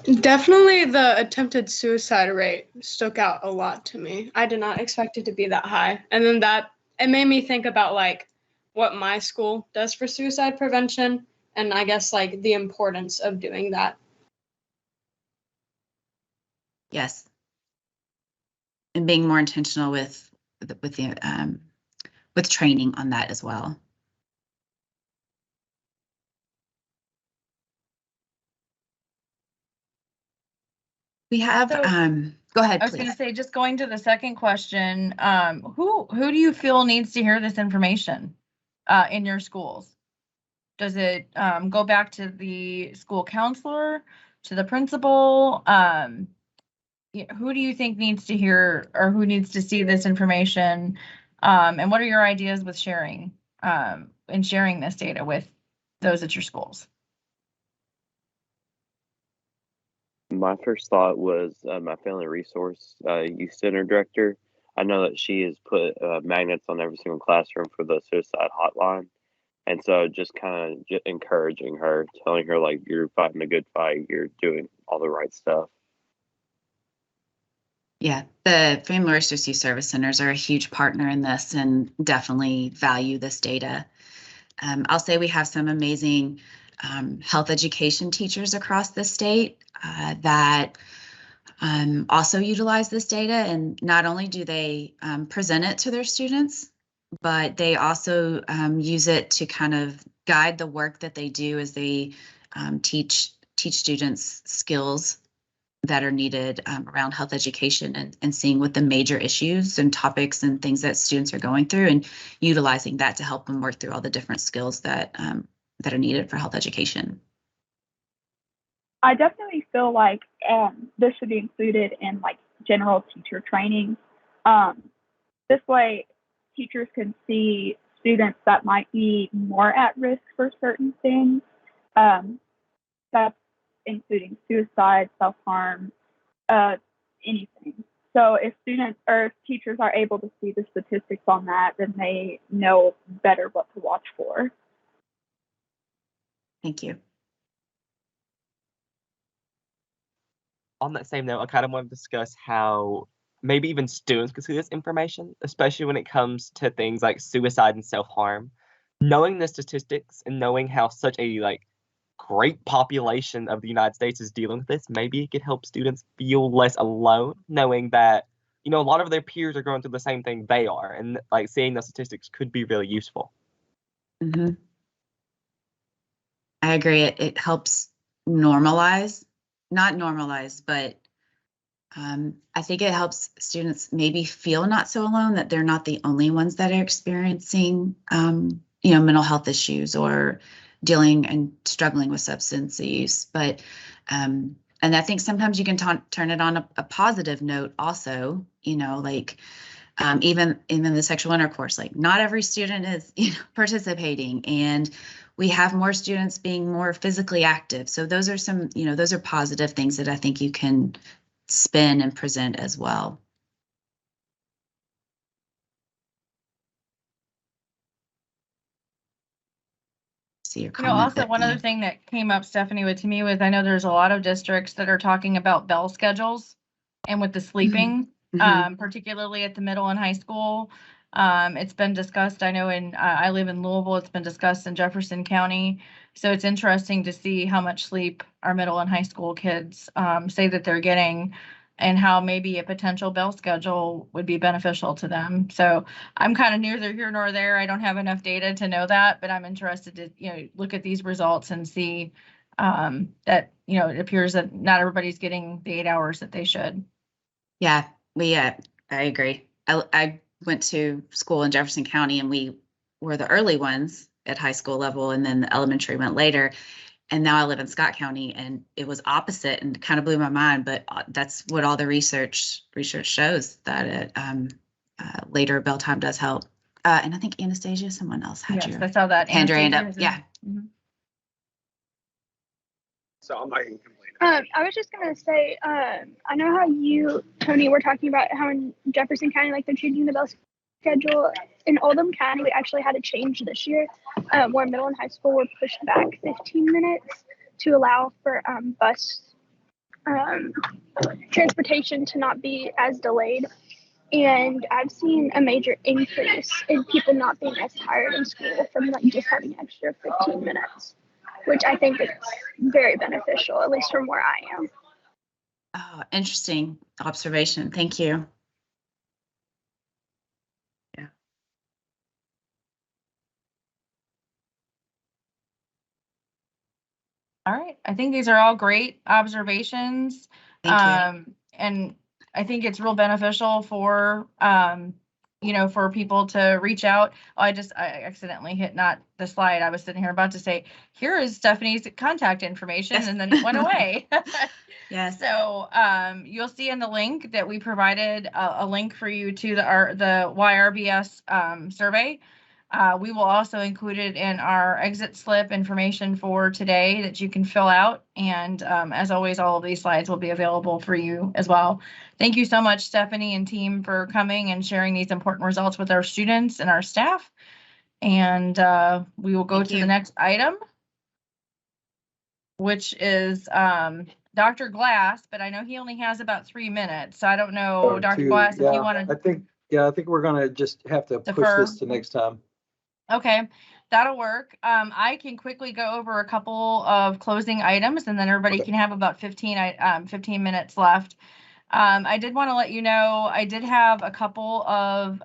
Definitely the attempted suicide rate stuck out a lot to me. I did not expect it to be that high. And then it made me think about like what my school does for suicide prevention, and I guess like the importance of doing that. Yes. And being more intentional with training on that as well. We have, So- go ahead, I was going please. to say, just going to the second question, who do you feel needs to hear this information in your schools? Does it go back to the school counselor, to the principal? Who do you think needs to hear or who needs to see this information? And what are your ideas with sharing and sharing this data with those at your schools? My first thought was my family resource youth center director. I know that she has put magnets on every single classroom for the suicide hotline. And so just kind of encouraging her, telling her, like, you're fighting a good fight, you're doing all the right stuff. Yeah, the Family Resource Youth Service Centers are a huge partner in this and definitely value this data. I'll say we have some amazing health education teachers across the state that also utilize this data. And not only do they present it to their students, but they also use it to kind of guide the work that they do as they teach students skills that are needed around health education and seeing what the major issues and topics and things that students are going through and utilizing that to help them work through all the different skills that that are needed for health education. I definitely feel like this should be included in like general teacher training. This way, teachers can see students that might be more at risk for certain things. That's including suicide, self-harm, anything. So if students or teachers are able to see the statistics on that, then they know better what to watch for. Thank you. On that same note, I kind of want to discuss how maybe even students can see this information, especially when it comes to things like suicide and self-harm. Knowing the statistics and knowing how such a great population of the United States is dealing with this, maybe it could help students feel less alone, knowing that, a lot of their peers are going through the same thing they are, and seeing the statistics could be really useful. Mm-hmm. I agree. It helps normalize, not normalize, but I think it helps students maybe feel not so alone, that they're not the only ones that are experiencing, mental health issues or dealing and struggling with substance use. But, and I think sometimes you can turn it on a positive note also, even in the sexual intercourse, not every student is participating, and we have more students being more physically active. So those are some, those are positive things that I think you can spin and present as well. See your comment. Also one other thing that came up, Stephanie, to me was I know there's a lot of districts that are talking about bell schedules and with the sleeping, particularly at the middle and high school. It's been discussed. I know I live in Louisville. It's been discussed in Jefferson County. So it's interesting to see how much sleep our middle and high school kids say that they're getting, and how maybe a potential bell schedule would be beneficial to them. So I'm kind of neither here nor there. I don't have enough data to know that, but I'm interested to, look at these results and see that, it appears that not everybody's getting the 8 hours that they should. Yeah, I agree. I went to school in Jefferson County, and we were the early ones at high school level, and then the elementary went later. And now I live in Scott County, and it was opposite, and kind of blew my mind. But that's what all the research shows, that later bell time does help. And I think Anastasia, someone else had your I saw that hand raised up. Yeah. So I'm not even complaining. I was just gonna say, I know how you, Tony, were talking about how in Jefferson County, they're changing the bell schedule. In Oldham County, we actually had a change this year, where middle and high school were pushed back 15 minutes to allow for bus transportation to not be as delayed. And I've seen a major increase in people not being as tired in school from just having extra 15 minutes, which I think is very beneficial, at least from where I am. Oh, interesting observation. Thank you. Yeah. All right. I think these are all great observations. Thank you. And I think it's real beneficial for, for people to reach out. Oh, I accidentally hit not the slide. I was sitting here about to say, here is Stephanie's contact information, and then it went away. Yes. So you'll see in the link that we provided a link for you to the YRBS survey. We will also include it in our exit slip information for today that you can fill out. And as always, all of these slides will be available for you as well. Thank you so much, Stephanie and team, for coming and sharing these important results with our students and our staff. And we will go to the next item, which is Dr. Glass, but I know he only has about 3 minutes. So I don't know, Dr. Glass, if you want to. I think we're going to just have to push this to next time. Okay, that'll work. I can quickly go over a couple of closing items, and then everybody can have about 15 minutes left. I did want to let you know, I did have a couple of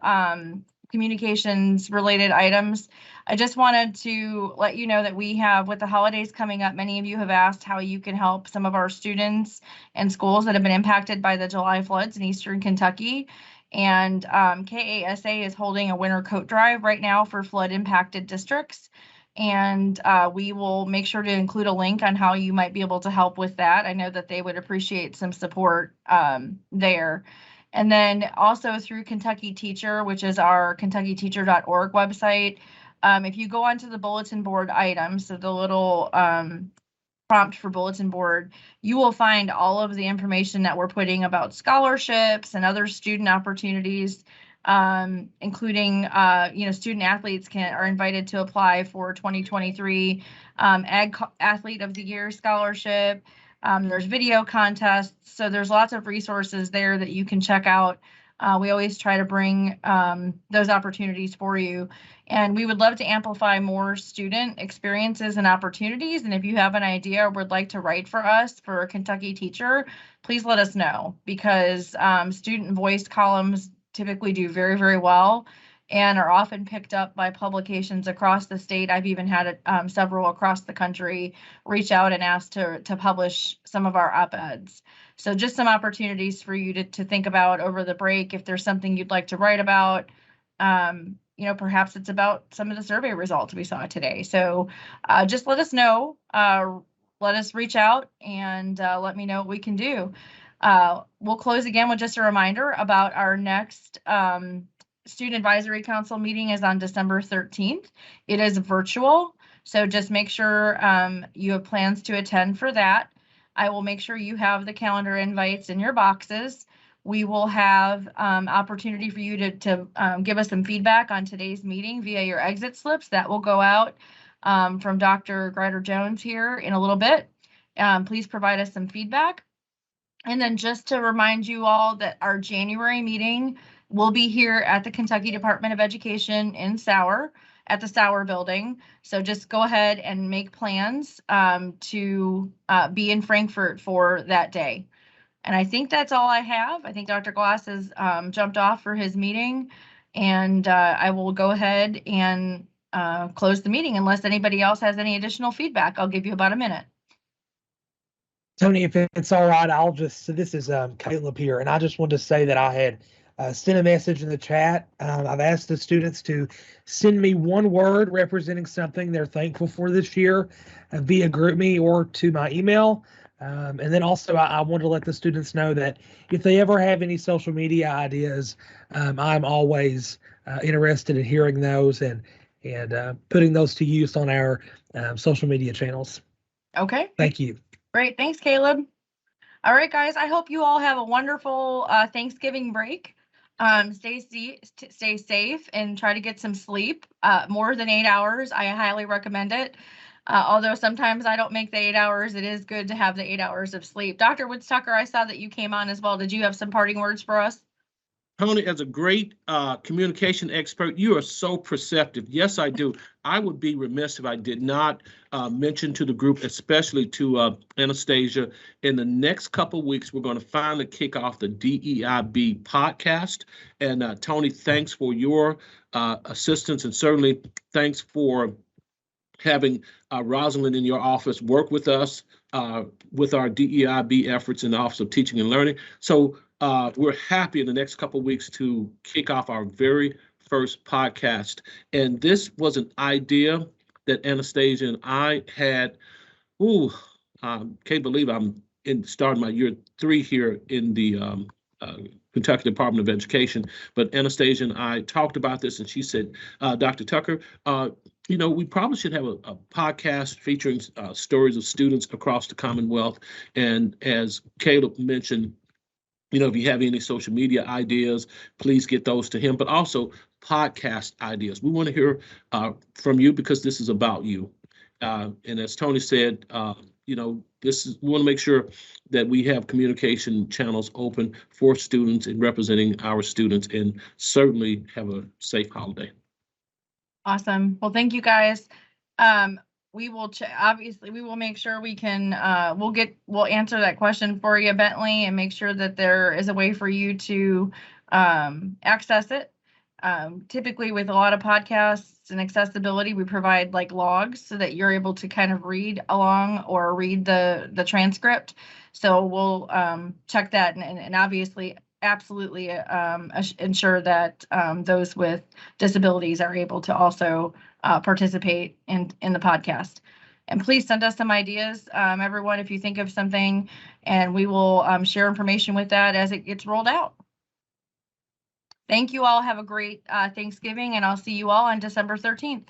communications related items. I just wanted to let you know that we have, with the holidays coming up, many of you have asked how you can help some of our students and schools that have been impacted by the July floods in Eastern Kentucky. And KASA is holding a winter coat drive right now for flood impacted districts. And we will make sure to include a link on how you might be able to help with that. I know that they would appreciate some support there. And then also through Kentucky Teacher, which is our KentuckyTeacher.org website. If you go onto the bulletin board items, so the little prompt for bulletin board, you will find all of the information that we're putting about scholarships and other student opportunities, including, student athletes are invited to apply for 2023 Ag Athlete of the Year scholarship. There's video contests. So there's lots of resources there that you can check out. We always try to bring those opportunities for you. And we would love to amplify more student experiences and opportunities. And if you have an idea or would like to write for us for a Kentucky Teacher, please let us know, because student voice columns typically do very, very well and are often picked up by publications across the state. I've even had several across the country reach out and ask to publish some of our op-eds. So just some opportunities for you to think about over the break. If there's something you'd like to write about, perhaps it's about some of the survey results we saw today. So just let us know, let us reach out and let me know what we can do. We'll close again with just a reminder about our next Student Advisory Council meeting is on December 13th. It is virtual, so just make sure you have plans to attend for that. I will make sure you have the calendar invites in your boxes. We will have opportunity for you to give us some feedback on today's meeting via your exit slips. That will go out from Dr. Grider-Jones here in a little bit. Please provide us some feedback. And then just to remind you all that our January meeting will be here at the Kentucky Department of Education in Sauer, at the Sauer building. So just go ahead and make plans to be in Frankfort for that day. And I think that's all I have. I think Dr. Glass has jumped off for his meeting, and I will go ahead and close the meeting unless anybody else has any additional feedback. I'll give you about a minute. Tony, if it's all right, so this is Caleb here, and I just wanted to say that I had sent a message in the chat. I've asked the students to send me one word representing something they're thankful for this year via GroupMe or to my email. And then also I want to let the students know that if they ever have any social media ideas, I'm always interested in hearing those and putting those to use on our social media channels. Okay. Thank you. Great. Thanks, Caleb. All right, guys, I hope you all have a wonderful Thanksgiving break. Stay safe and try to get some sleep, more than 8 hours. I highly recommend it. Although sometimes I don't make the 8 hours, it is good to have the 8 hours of sleep. Dr. Woods-Tucker, I saw that you came on as well. Did you have some parting words for us? Tony, as a great communication expert, you are so perceptive. Yes, I do. I would be remiss if I did not mention to the group, especially to Anastasia, in the next couple of weeks, we're going to finally kick off the DEIB podcast. And Tony, thanks for your assistance, and certainly thanks for having Rosalind in your office work with us with our DEIB efforts in the Office of Teaching and Learning. So we're happy in the next couple of weeks to kick off our very first podcast. And this was an idea that Anastasia and I had. Can't believe I'm starting my year 3 here in the Kentucky Department of Education. But Anastasia and I talked about this, and she said, Dr. Tucker, we probably should have a podcast featuring stories of students across the Commonwealth. And as Caleb mentioned, if you have any social media ideas, please get those to him, but also podcast ideas. We want to hear from you because this is about you. And as Tony said, we want to make sure that we have communication channels open for students and representing our students, and certainly have a safe holiday. Awesome. Well, thank you guys. We will obviously we will make sure we can we'll answer that question for you, Bentley, and make sure that there is a way for you to access it. Typically with a lot of podcasts and accessibility, we provide like logs so that you're able to kind of read along or read the transcript. So we'll check that and obviously absolutely ensure that those with disabilities are able to also participate in the podcast. And please send us some ideas, everyone, if you think of something, and we will share information with that as it gets rolled out. Thank you all. Have a great Thanksgiving, and I'll see you all on December 13th.